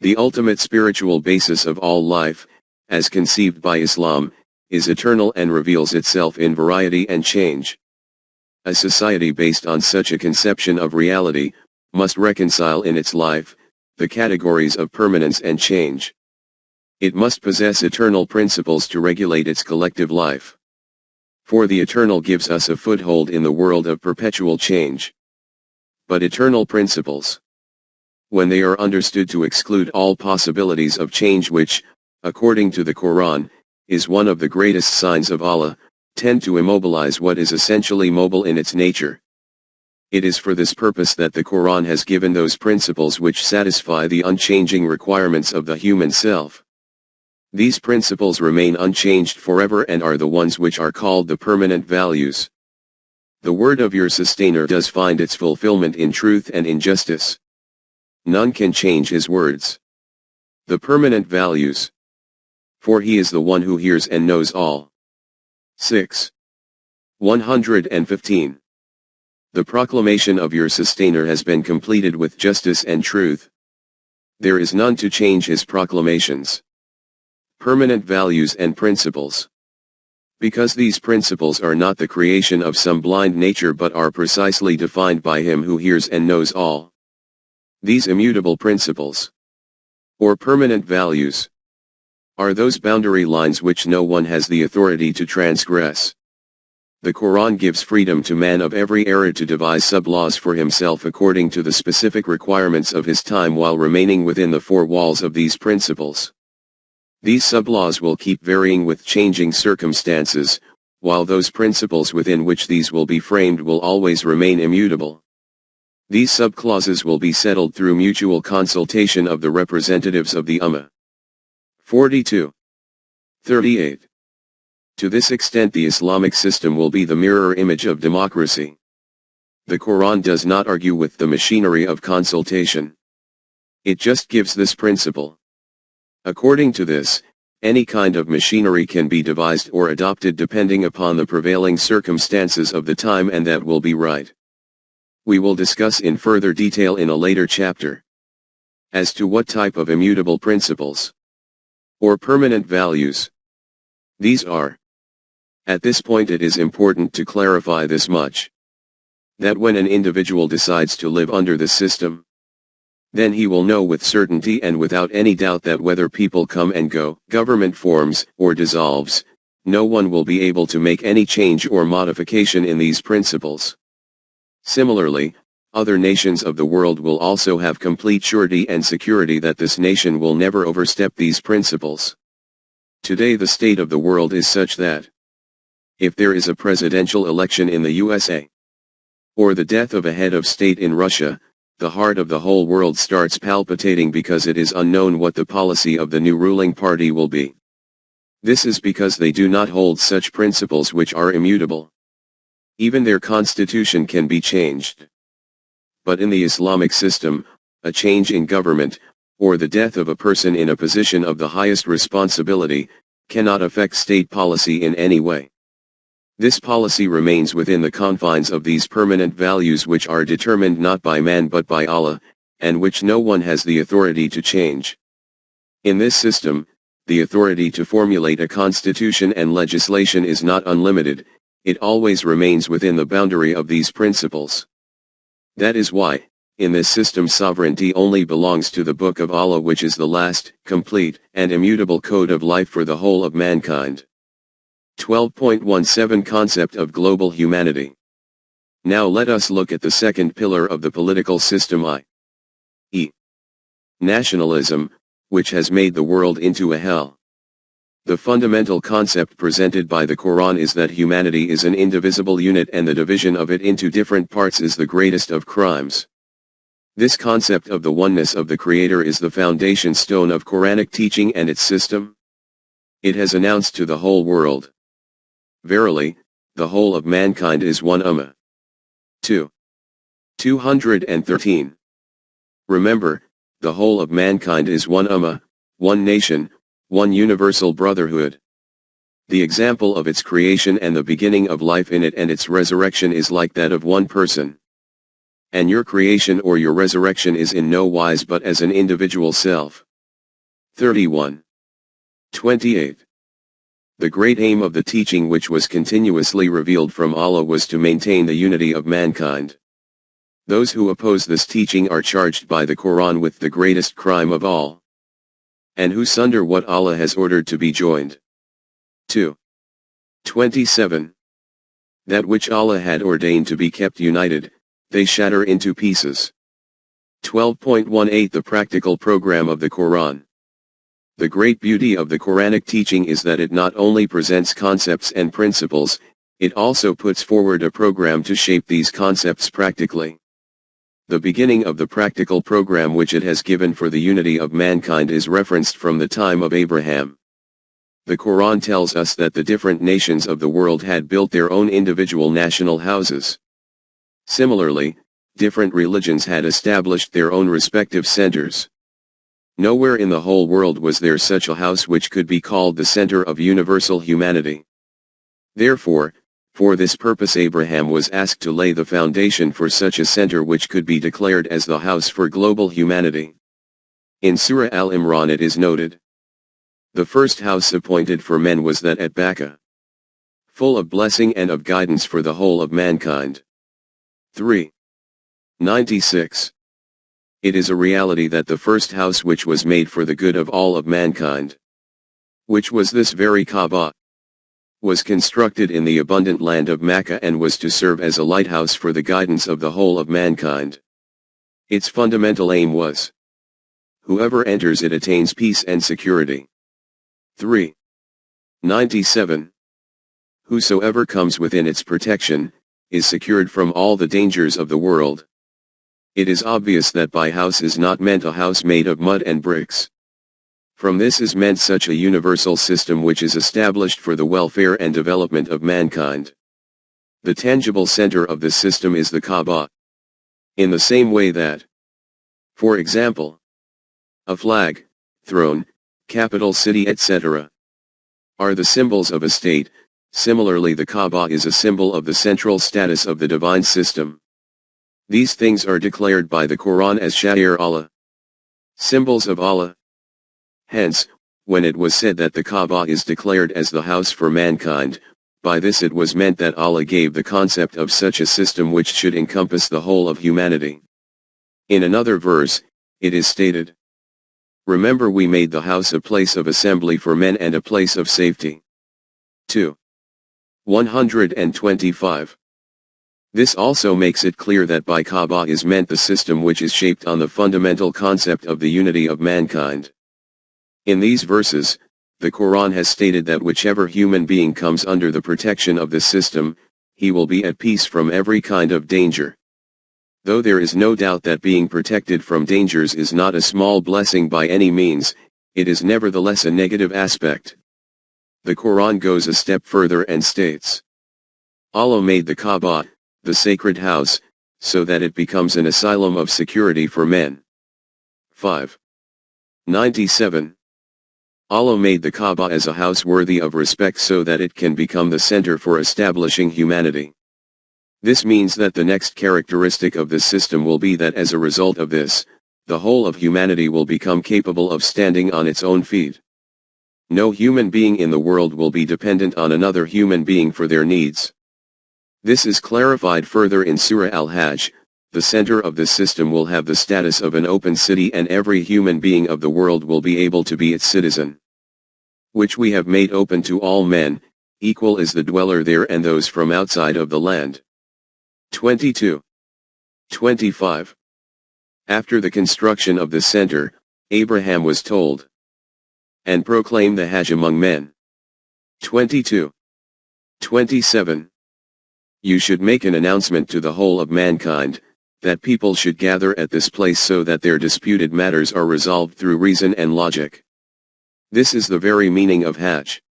[SPEAKER 1] the ultimate spiritual basis of all life, as conceived by Islam, is eternal and reveals itself in variety and change. A society based on such a conception of reality, must reconcile in its life, the categories of permanence and change. It must possess eternal principles to regulate its collective life. For the eternal gives us a foothold in the world of perpetual change. But eternal principles, when they are understood to exclude all possibilities of change which, according to the Quran, is one of the greatest signs of Allah, tend to immobilize what is essentially mobile in its nature. It is for this purpose that the Quran has given those principles which satisfy the unchanging requirements of the human self. These principles remain unchanged forever and are the ones which are called the permanent values. The word of your sustainer does find its fulfillment in truth and in justice. None can change his words. The permanent values. For he is the one who hears and knows all. 6. 115. The proclamation of your sustainer has been completed with justice and truth. There is none to change his proclamations. Permanent values and principles. Because these principles are not the creation of some blind nature but are precisely defined by him who hears and knows all. These immutable principles, or permanent values, are those boundary lines which no one has the authority to transgress. The Quran gives freedom to man of every era to devise sub-laws for himself according to the specific requirements of his time while remaining within the four walls of these principles. These sub-laws will keep varying with changing circumstances, while those principles within which these will be framed will always remain immutable. These subclauses will be settled through mutual consultation of the representatives of the Ummah. 42. 38. To this extent the Islamic system will be the mirror image of democracy. The Quran does not argue with the machinery of consultation. It just gives this principle. According to this, any kind of machinery can be devised or adopted depending upon the prevailing circumstances of the time, and that will be right. We will discuss in further detail in a later chapter. As to what type of immutable principles or permanent values these are. At this point it is important to clarify this much. That when an individual decides to live under the system, then he will know with certainty and without any doubt that whether people come and go, government forms, or dissolves, no one will be able to make any change or modification in these principles. Similarly, other nations of the world will also have complete surety and security that this nation will never overstep these principles. Today the state of the world is such that, if there is a presidential election in the USA, or the death of a head of state in Russia, the heart of the whole world starts palpitating because it is unknown what the policy of the new ruling party will be. This is because they do not hold such principles which are immutable. Even their constitution can be changed. But in the Islamic system, a change in government, or the death of a person in a position of the highest responsibility, cannot affect state policy in any way. This policy remains within the confines of these permanent values which are determined not by man but by Allah, and which no one has the authority to change. In this system, the authority to formulate a constitution and legislation is not unlimited, it always remains within the boundary of these principles. That is why, in this system sovereignty only belongs to the Book of Allah, which is the last, complete, and immutable code of life for the whole of mankind. 12.17 Concept of global humanity. Now let us look at the second pillar of the political system, i.e. nationalism, which has made the world into a hell. The fundamental concept presented by the Quran is that humanity is an indivisible unit and the division of it into different parts is the greatest of crimes. This concept of the oneness of the Creator is the foundation stone of Quranic teaching and its system. It has announced to the whole world, verily, the whole of mankind is one Ummah. 2. 213. Remember, the whole of mankind is one Ummah, one nation, one universal brotherhood. The example of its creation and the beginning of life in it and its resurrection is like that of one person. And your creation or your resurrection is in no wise but as an individual self. 31. 28. The great aim of the teaching which was continuously revealed from Allah was to maintain the unity of mankind. Those who oppose this teaching are charged by the Quran with the greatest crime of all, and who sunder what Allah has ordered to be joined. 2. 27. That which Allah had ordained to be kept united, they shatter into pieces. 12.18 The practical program of the Quran. The great beauty of the Quranic teaching is that it not only presents concepts and principles, it also puts forward a program to shape these concepts practically. The beginning of the practical program which it has given for the unity of mankind is referenced from the time of Abraham. The Quran tells us that the different nations of the world had built their own individual national houses. Similarly, different religions had established their own respective centers. Nowhere in the whole world was there such a house which could be called the center of universal humanity. Therefore, for this purpose Abraham was asked to lay the foundation for such a center which could be declared as the house for global humanity. In Surah Al-Imran it is noted, the first house appointed for men was that at Bakkah, full of blessing and of guidance for the whole of mankind. 3. 96. It is a reality that the first house which was made for the good of all of mankind, which was this very Kaaba, was constructed in the abundant land of Makkah and was to serve as a lighthouse for the guidance of the whole of mankind. Its fundamental aim was, whoever enters it attains peace and security. 3. 97. whosoever comes within its protection, is secured from all the dangers of the world. It is obvious that by house is not meant a house made of mud and bricks. From this is meant such a universal system which is established for the welfare and development of mankind. The tangible center of this system is the Kaaba. In the same way that, for example, a flag, throne, capital city etc. are the symbols of a state, similarly the Kaaba is a symbol of the central status of the divine system. These things are declared by the Quran as Sha'ir Allah, symbols of Allah. Hence, when it was said that the Kaaba is declared as the house for mankind, by this it was meant that Allah gave the concept of such a system which should encompass the whole of humanity. In another verse, it is stated, "Remember we made the house a place of assembly for men and a place of safety." 2. 125. This also makes it clear that by Kaaba is meant the system which is shaped on the fundamental concept of the unity of mankind. In these verses, the Quran has stated that whichever human being comes under the protection of this system, he will be at peace from every kind of danger. Though there is no doubt that being protected from dangers is not a small blessing by any means, it is nevertheless a negative aspect. The Quran goes a step further and states, Allah made the Kaaba, the sacred house, so that it becomes an asylum of security for men. 5. 97. Allah made the Kaaba as a house worthy of respect so that it can become the center for establishing humanity. This means that the next characteristic of this system will be that as a result of this, the whole of humanity will become capable of standing on its own feet. No human being in the world will be dependent on another human being for their needs. This is clarified further in Surah Al-Hajj. The center of this system will have the status of an open city and every human being of the world will be able to be its citizen. Which we have made open to all men, equal is the dweller there and those from outside of the land. 22. 25. After the construction of this center, Abraham was told, "And proclaim the Hajj among men." 22. 27. You should make an announcement to the whole of mankind, that people should gather at this place so that their disputed matters are resolved through reason and logic. This is the very meaning of Hajj.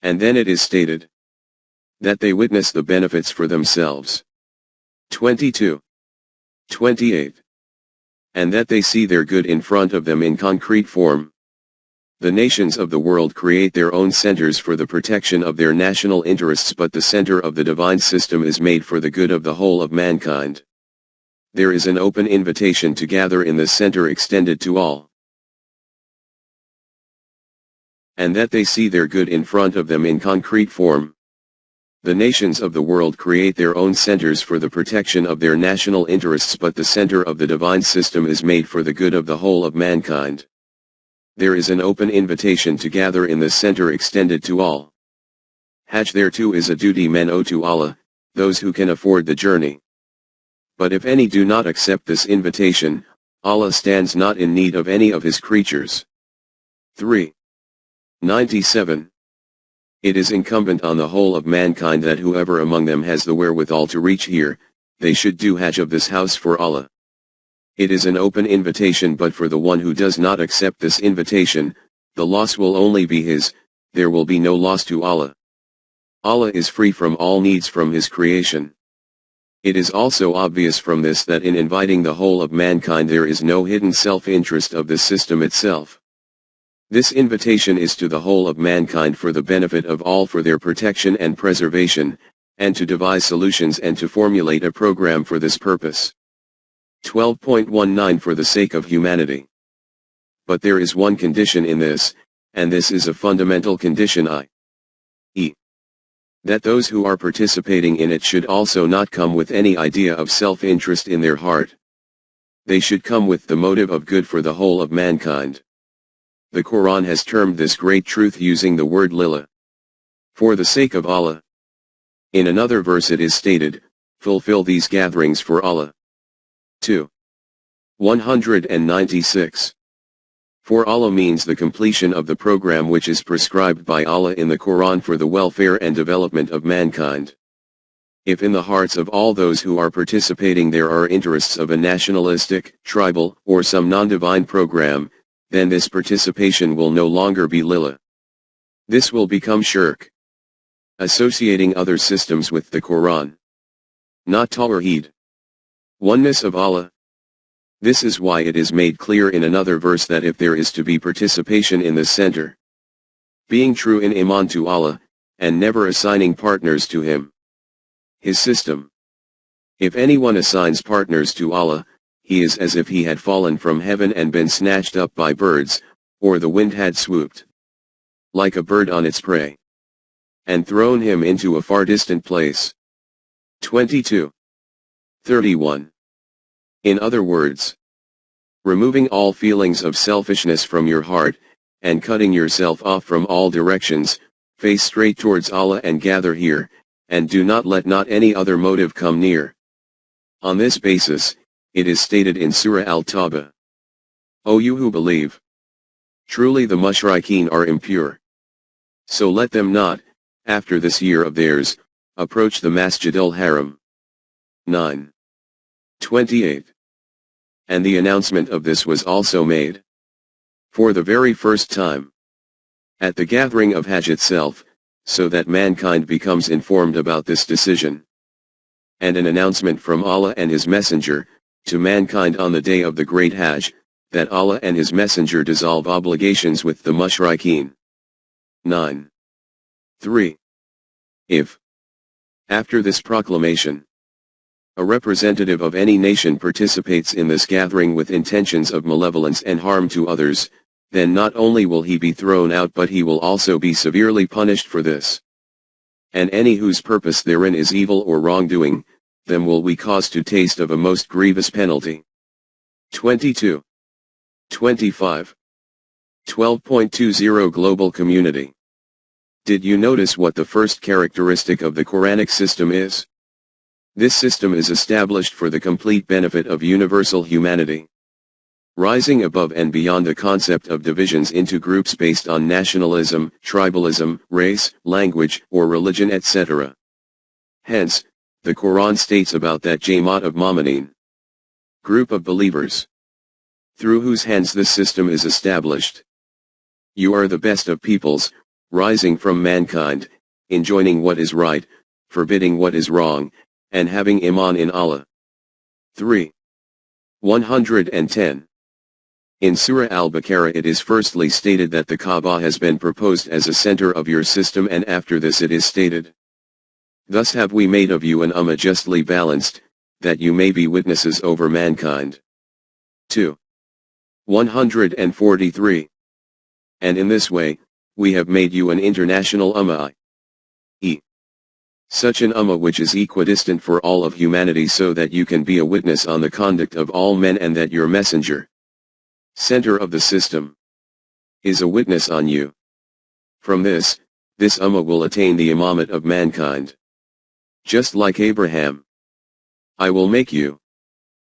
[SPEAKER 1] And then it is stated, that they witness the benefits for themselves. 22. 28. And that they see their good in front of them in concrete form. The nations of the world create their own centers for the protection of their national interests, but the center of the divine system is made for the good of the whole of mankind. There is an open invitation to gather in this center extended to all. And that they see their good in front of them in concrete form. The nations of the world create their own centers for the protection of their national interests, but the center of the divine system is made for the good of the whole of mankind. There is an open invitation to gather in this center extended to all. Hajj thereto is a duty men owe to Allah, those who can afford the journey. But if any do not accept this invitation, Allah stands not in need of any of his creatures. 3. 97. It is incumbent on the whole of mankind that whoever among them has the wherewithal to reach here, they should do Hajj of this house for Allah. It is an open invitation, but for the one who does not accept this invitation, the loss will only be his, there will be no loss to Allah. Allah is free from all needs from his creation. It is also obvious from this that in inviting the whole of mankind there is no hidden self-interest of the system itself. This invitation is to the whole of mankind for the benefit of all, for their protection and preservation, and to devise solutions and to formulate a program for this purpose. 12.19 For the sake of humanity. But there is one condition in this, and this is a fundamental condition, i.e. that those who are participating in it should also not come with any idea of self-interest in their heart. They should come with the motive of good for the whole of mankind. The Quran has termed this great truth using the word lillah. For the sake of Allah. In another verse it is stated, fulfill these gatherings for Allah. 2. 196. For Allah means the completion of the program which is prescribed by Allah in the Quran for the welfare and development of mankind. If in the hearts of all those who are participating there are interests of a nationalistic, tribal, or some non-divine program, then this participation will no longer be lillah. This will become shirk. Associating other systems with the Quran. Not Tawheed. Oneness of Allah. This is why it is made clear in another verse that if there is to be participation in the center, being true in iman to Allah, and never assigning partners to Him, His system. If anyone assigns partners to Allah, he is as if he had fallen from heaven and been snatched up by birds, or the wind had swooped like a bird on its prey, and thrown him into a far distant place. 22. 31. In other words, removing all feelings of selfishness from your heart, and cutting yourself off from all directions, face straight towards Allah and gather here, and do not let not any other motive come near. On this basis, it is stated in Surah Al-Tawbah, O you who believe! Truly the mushrikeen are impure. So let them not, after this year of theirs, approach the Masjid al-Haram. 9. 28. And the announcement of this was also made for the very first time at the gathering of Hajj itself, so that mankind becomes informed about this decision. And an announcement from Allah and His Messenger, to mankind on the day of the great Hajj, that Allah and His Messenger dissolve obligations with the mushrikeen. 9. 3. If, after this proclamation, a representative of any nation participates in this gathering with intentions of malevolence and harm to others, then not only will he be thrown out but he will also be severely punished for this. And any whose purpose therein is evil or wrongdoing, them will we cause to taste of a most grievous penalty. 22. 25. 12.20 Global Community. Did you notice what the first characteristic of the Quranic system is? This system is established for the complete benefit of universal humanity, rising above and beyond the concept of divisions into groups based on nationalism, tribalism, race, language, or religion, etc. Hence, the Quran states about that Jamaat of Mu'mineen, group of believers, through whose hands this system is established. You are the best of peoples, rising from mankind, enjoining what is right, forbidding what is wrong, and having iman in Allah. 3. 110. In Surah Al-Baqarah it is firstly stated that the Kaaba has been proposed as a center of your system, and after this it is stated, thus have we made of you an ummah justly balanced, that you may be witnesses over mankind. 2. 143. And in this way, we have made you an international ummah, i.e., such an ummah which is equidistant for all of humanity, so that you can be a witness on the conduct of all men, and that your messenger, center of the system, is a witness on you. From this ummah will attain the imamate of mankind. Just like Abraham, I will make you,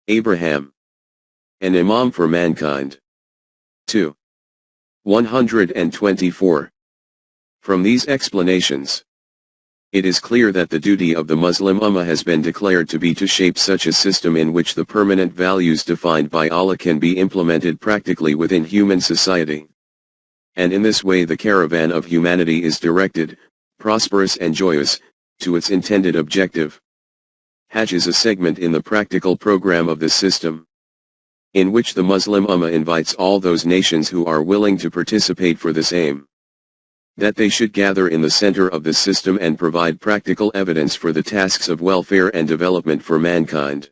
[SPEAKER 1] Abraham, an imam for mankind. 2. 124. From these explanations, it is clear that the duty of the Muslim Ummah has been declared to be to shape such a system in which the permanent values defined by Allah can be implemented practically within human society. And in this way the caravan of humanity is directed, prosperous and joyous, to its intended objective. Hajj is a segment in the practical program of this system, in which the Muslim Ummah invites all those nations who are willing to participate for this aim, that they should gather in the center of this system and provide practical evidence for the tasks of welfare and development for mankind.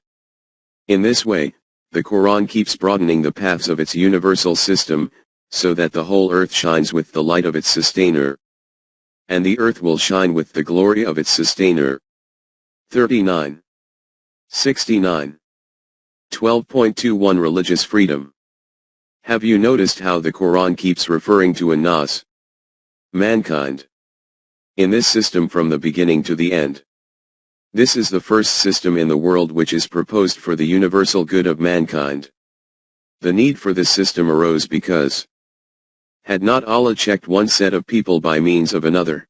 [SPEAKER 1] In this way, the Quran keeps broadening the paths of its universal system, so that the whole earth shines with the light of its sustainer, and the earth will shine with the glory of its sustainer. 39. 69. 12.21 Religious freedom. Have you noticed how the Quran keeps referring to an-nas, mankind, in this system from the beginning to the end? This is the first system in the world which is proposed for the universal good of mankind. The need for this system arose because had not Allah checked one set of people by means of another,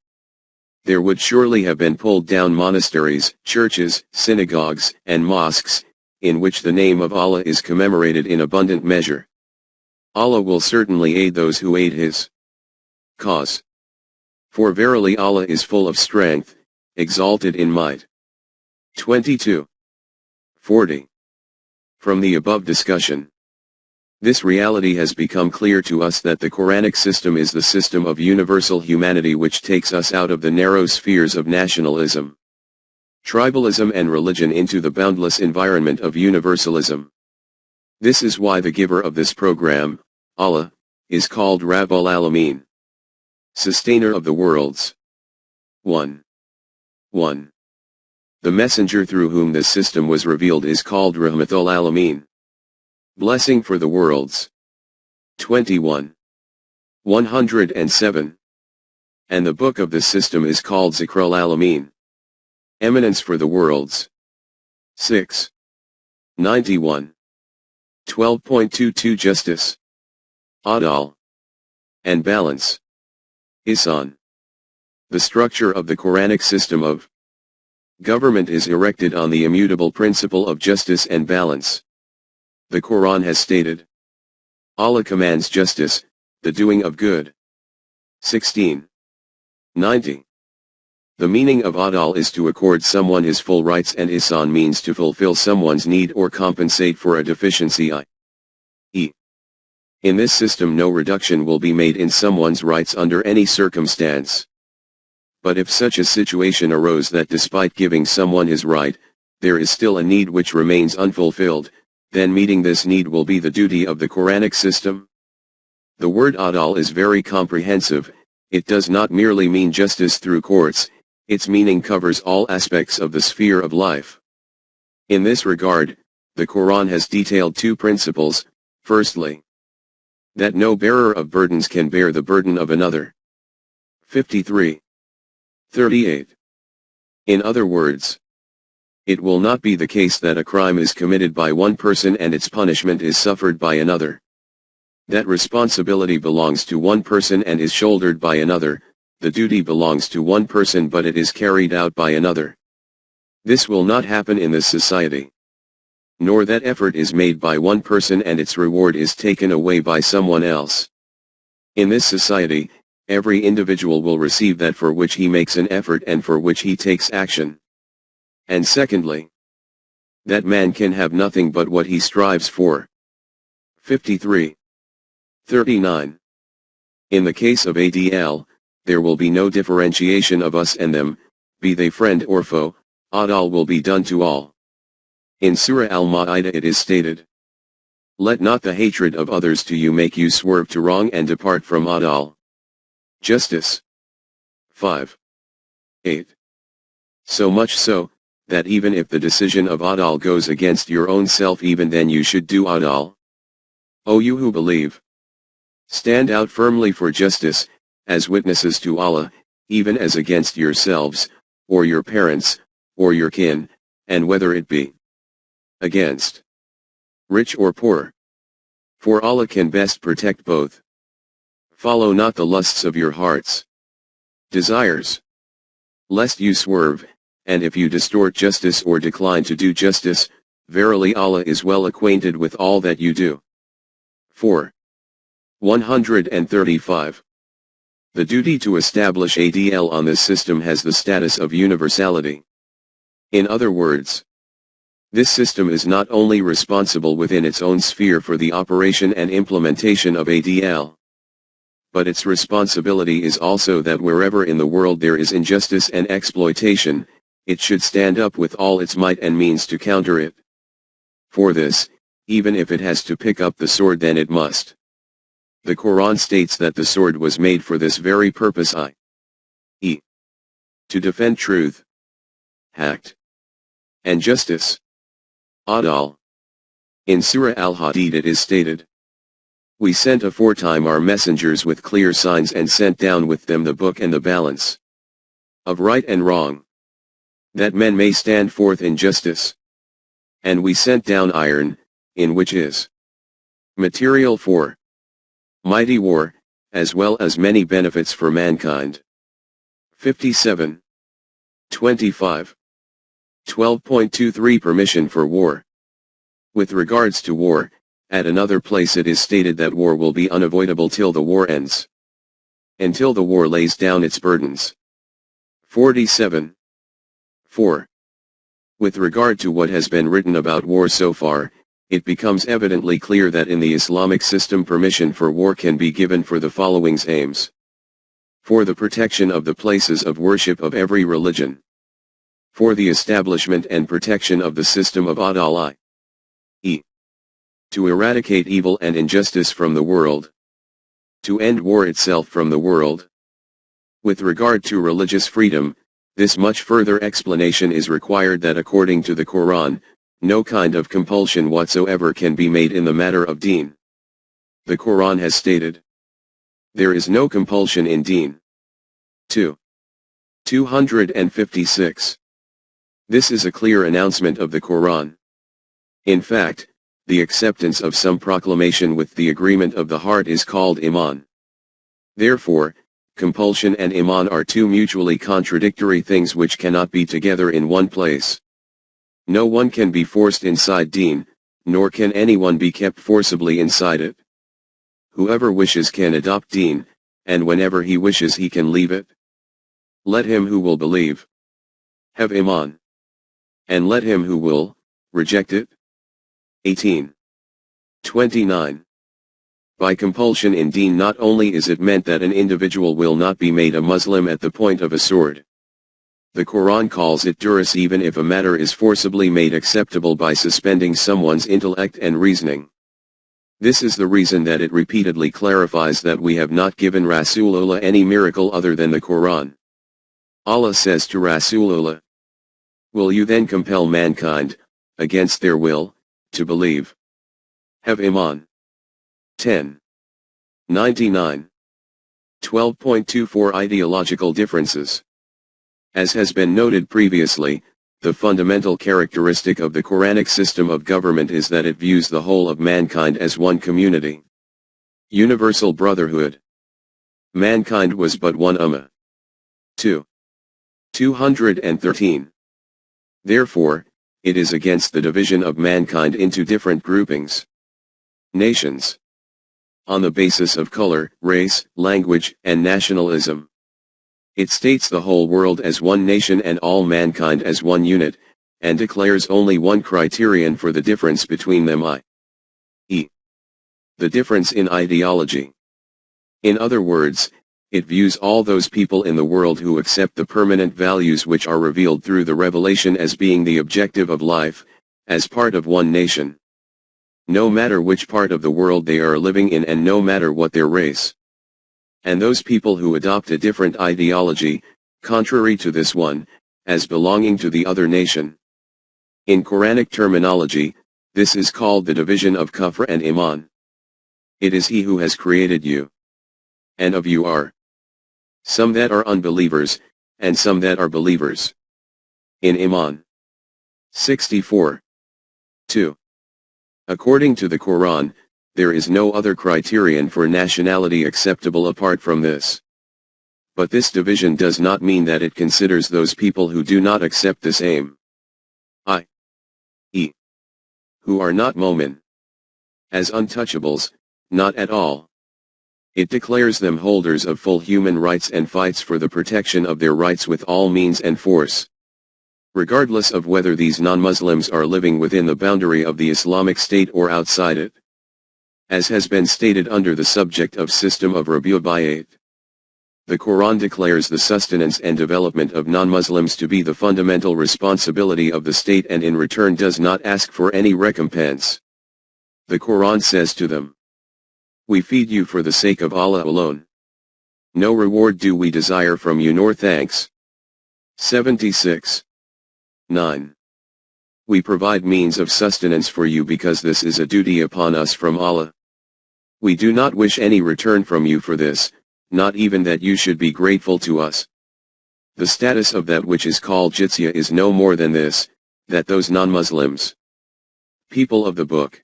[SPEAKER 1] there would surely have been pulled down monasteries, churches, synagogues, and mosques, in which the name of Allah is commemorated in abundant measure. Allah will certainly aid those who aid His cause. For verily Allah is full of strength, exalted in might. 22. 40. From the above discussion, this reality has become clear to us that the Quranic system is the system of universal humanity which takes us out of the narrow spheres of nationalism, tribalism and religion into the boundless environment of universalism. This is why the giver of this program, Allah, is called Rabbul Alameen, sustainer of the worlds. 1. The messenger through whom this system was revealed is called Rahmatul Alameen, blessing for the worlds. 21. 107. And the book of this system is called Zikrul Alameen, eminence for the worlds. 6. 91. 12.22 Justice, Adal, and balance. Ihsan. The structure of the Quranic system of government is erected on the immutable principle of justice and balance. The Quran has stated, Allah commands justice, the doing of good. 16. 90. The meaning of Adal is to accord someone his full rights, and Ihsan means to fulfill someone's need or compensate for a deficiency, i.e. in this system no reduction will be made in someone's rights under any circumstance. But if such a situation arose that despite giving someone his right, there is still a need which remains unfulfilled, then meeting this need will be the duty of the Quranic system. The word Adal is very comprehensive. It does not merely mean justice through courts, its meaning covers all aspects of the sphere of life. In this regard, the Quran has detailed two principles. Firstly, that no bearer of burdens can bear the burden of another. 53. 38. In other words, it will not be the case that a crime is committed by one person and its punishment is suffered by another. That responsibility belongs to one person and is shouldered by another. The duty belongs to one person but it is carried out by another. This will not happen in this society. Nor that effort is made by one person and its reward is taken away by someone else. In this society, every individual will receive that for which he makes an effort and for which he takes action. And secondly, that man can have nothing but what he strives for. 53. 39. In the case of ADL, there will be no differentiation of us and them, be they friend or foe, Adal will be done to all. In Surah Al-Ma'idah it is stated, let not the hatred of others to you make you swerve to wrong and depart from Adal. Justice. 5. 8. So much so, that even if the decision of Adal goes against your own self, even then you should do Adal. O you who believe, stand out firmly for justice, as witnesses to Allah, even as against yourselves, or your parents, or your kin, and whether it be against rich or poor. For Allah can best protect both. Follow not the lusts of your heart's desires, lest you swerve, and if you distort justice or decline to do justice, verily Allah is well acquainted with all that you do. 4. 135. The duty to establish ADL on this system has the status of universality. In other words, this system is not only responsible within its own sphere for the operation and implementation of ADL, but its responsibility is also that wherever in the world there is injustice and exploitation, it should stand up with all its might and means to counter it. For this, even if it has to pick up the sword, then it must. The Quran states that the sword was made for this very purpose, i.e. to defend truth, haqq, and justice. Adal. In Surah Al-Hadid it is stated, we sent aforetime our messengers with clear signs and sent down with them the book and the balance of right and wrong, that men may stand forth in justice. And we sent down iron, in which is Material for mighty war, as well as many benefits for mankind. 57. 25. 12.23 Permission for war. With regards to war, at another place it is stated that war will be unavoidable till the war ends. Until the war lays down its burdens. 47. 4. With regard to what has been written about war so far, it becomes evidently clear that in the Islamic system permission for war can be given for the following aims. For the protection of the places of worship of every religion. For the establishment and protection of the system of Adalai. To eradicate evil and injustice from the world. To end war itself from the world. With regard to religious freedom, this much further explanation is required that according to the Quran, no kind of compulsion whatsoever can be made in the matter of deen. The Quran has stated, there is no compulsion in deen. 2. 256. This is a clear announcement of the Quran. In fact, the acceptance of some proclamation with the agreement of the heart is called iman. Therefore, compulsion and iman are two mutually contradictory things which cannot be together in one place. No one can be forced inside deen, nor can anyone be kept forcibly inside it. Whoever wishes can adopt deen, and whenever he wishes he can leave it. Let him who will believe have iman. And let him who will reject it. 18. 29. By compulsion in deen not only is it meant that an individual will not be made a Muslim at the point of a sword. The Quran calls it duress even if a matter is forcibly made acceptable by suspending someone's intellect and reasoning. This is the reason that it repeatedly clarifies that we have not given Rasulullah any miracle other than the Quran. Allah says to Rasulullah, will you then compel mankind, against their will, to believe? Have iman. 10. 99. 12.24 Ideological differences. As has been noted previously, the fundamental characteristic of the Quranic system of government is that it views the whole of mankind as one community. Universal brotherhood. Mankind was but one ummah. 2. 213. Therefore, it is against the division of mankind into different groupings. Nations. On the basis of color, race, language, and nationalism. It states the whole world as one nation and all mankind as one unit, and declares only one criterion for the difference between them, i.e. the difference in ideology. In other words, it views all those people in the world who accept the permanent values which are revealed through the revelation as being the objective of life, as part of one nation. No matter which part of the world they are living in and no matter what their race. And those people who adopt a different ideology, contrary to this one, as belonging to the other nation. In Quranic terminology, this is called the division of kufr and iman. It is He who has created you. And of you are some that are unbelievers, and some that are believers. In Iman. 64. 2. According to the Quran, there is no other criterion for nationality acceptable apart from this. But this division does not mean that it considers those people who do not accept this aim, i.e. who are not Momin, as untouchables, not at all. It declares them holders of full human rights and fights for the protection of their rights with all means and force. Regardless of whether these non-Muslims are living within the boundary of the Islamic State or outside it. As has been stated under the subject of system of Rabi'u Bayat. The Quran declares the sustenance and development of non-Muslims to be the fundamental responsibility of the state and in return does not ask for any recompense. The Quran says to them, we feed you for the sake of Allah alone. No reward do we desire from you nor thanks. 76. 9. We provide means of sustenance for you because this is a duty upon us from Allah. We do not wish any return from you for this, not even that you should be grateful to us. The status of that which is called jizya is no more than this, that those non-Muslims, people of the book,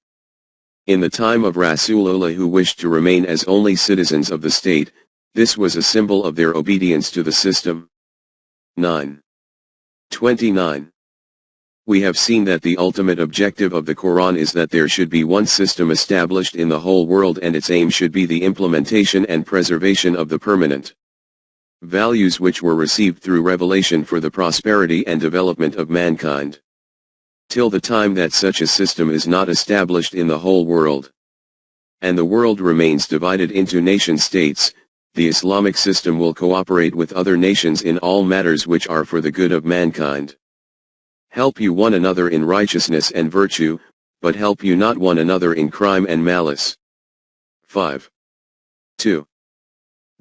[SPEAKER 1] In the time of Rasulullah, who wished to remain as only citizens of the state, this was a symbol of their obedience to the system. 9. 29. We have seen that the ultimate objective of the Quran is that there should be one system established in the whole world, and its aim should be the implementation and preservation of the permanent values which were received through revelation for the prosperity and development of mankind. Till the time that such a system is not established in the whole world, and the world remains divided into nation-states, the Islamic system will cooperate with other nations in all matters which are for the good of mankind. Help you one another in righteousness and virtue, but help you not one another in crime and malice. 5. 2.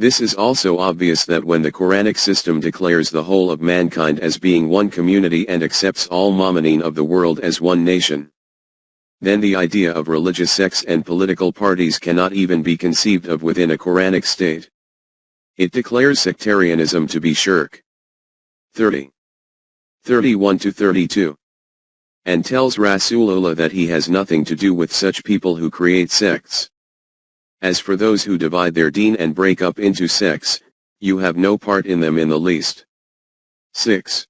[SPEAKER 1] This is also obvious that when the Quranic system declares the whole of mankind as being one community and accepts all mu'mineen of the world as one nation, then the idea of religious sects and political parties cannot even be conceived of within a Quranic state. It declares sectarianism to be shirk. 30. 31-32. And tells Rasulullah that he has nothing to do with such people who create sects. As for those who divide their deen and break up into sects, you have no part in them in the least. 6.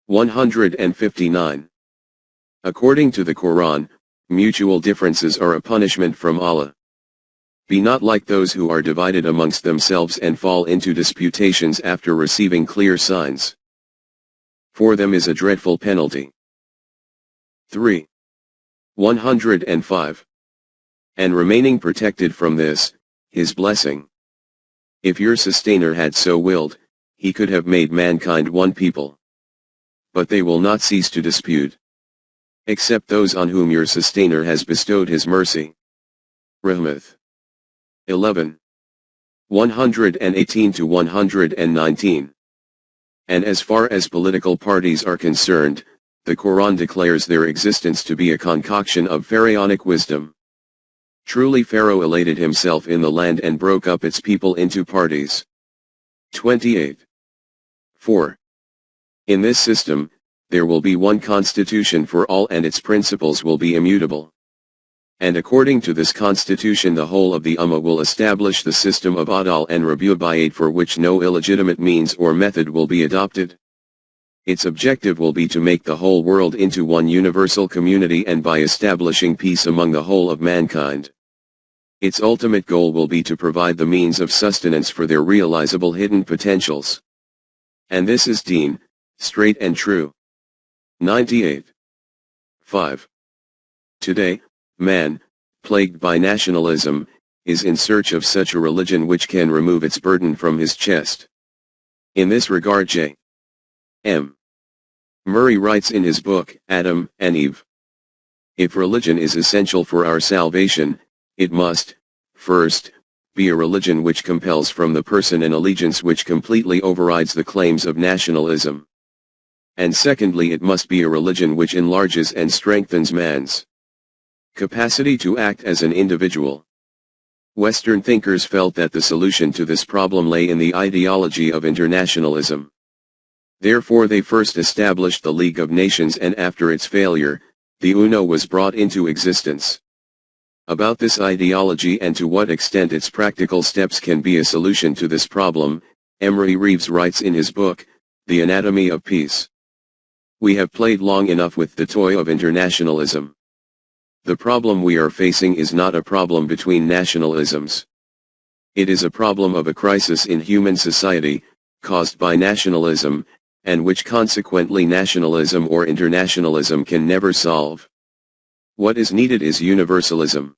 [SPEAKER 1] 159. According to the Quran, mutual differences are a punishment from Allah. Be not like those who are divided amongst themselves and fall into disputations after receiving clear signs. For them is a dreadful penalty. 3. 105. And remaining protected from this, his blessing. If your sustainer had so willed, he could have made mankind one people. But they will not cease to dispute, except those on whom your sustainer has bestowed his mercy. Rahmath. 11. 118-119. And as far as political parties are concerned, the Quran declares their existence to be a concoction of pharaonic wisdom. Truly Pharaoh elated himself in the land and broke up its people into parties. 28. 4. In this system, there will be one constitution for all, and its principles will be immutable. And according to this constitution the whole of the Ummah will establish the system of Adal and Rabu'iyat, for which no illegitimate means or method will be adopted. Its objective will be to make the whole world into one universal community, and by establishing peace among the whole of mankind, its ultimate goal will be to provide the means of sustenance for their realizable hidden potentials. And this is Deen, straight and true. 98. 5. Today, man, plagued by nationalism, is in search of such a religion which can remove its burden from his chest. In this regard J. M. Murray writes in his book, Adam and Eve, if religion is essential for our salvation, it must, first, be a religion which compels from the person an allegiance which completely overrides the claims of nationalism. And secondly, it must be a religion which enlarges and strengthens man's capacity to act as an individual. Western thinkers felt that the solution to this problem lay in the ideology of internationalism. Therefore they first established the League of Nations, and after its failure, the UNO was brought into existence. About this ideology and to what extent its practical steps can be a solution to this problem, Emery Reeves writes in his book, The Anatomy of Peace. We have played long enough with the toy of internationalism. The problem we are facing is not a problem between nationalisms. It is a problem of a crisis in human society, caused by nationalism, and which consequently nationalism or internationalism can never solve. What is needed is universalism.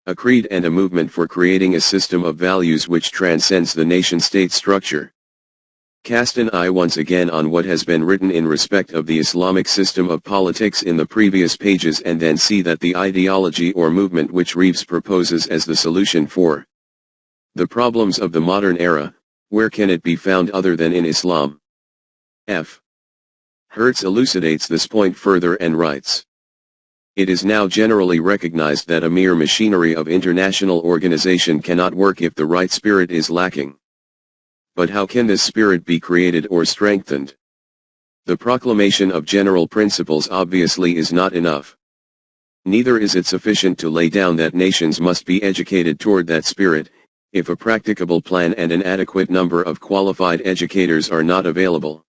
[SPEAKER 1] A creed and a movement for creating a system of values which transcends the nation-state structure. Cast an eye once again on what has been written in respect of the Islamic system of politics in the previous pages, and then see that the ideology or movement which Reeves proposes as the solution for the problems of the modern era, where can it be found other than in Islam? F. Hertz elucidates this point further and writes, it is now generally recognized that a mere machinery of international organization cannot work if the right spirit is lacking. But how can this spirit be created or strengthened? The proclamation of general principles obviously is not enough. Neither is it sufficient to lay down that nations must be educated toward that spirit, if a practicable plan and an adequate number of qualified educators are not available.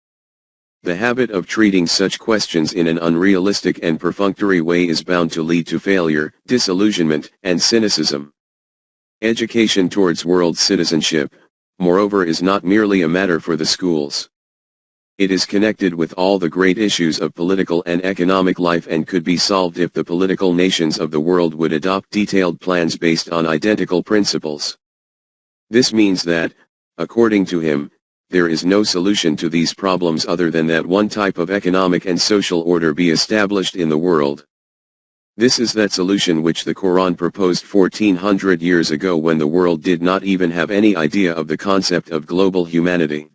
[SPEAKER 1] The habit of treating such questions in an unrealistic and perfunctory way is bound to lead to failure, disillusionment, and cynicism. Education towards world citizenship, moreover, is not merely a matter for the schools. It is connected with all the great issues of political and economic life and could be solved if the political nations of the world would adopt detailed plans based on identical principles. This means that, according to him, there is no solution to these problems other than that one type of economic and social order be established in the world. This is that solution which the Quran proposed 1400 years ago when the world did not even have any idea of the concept of global humanity.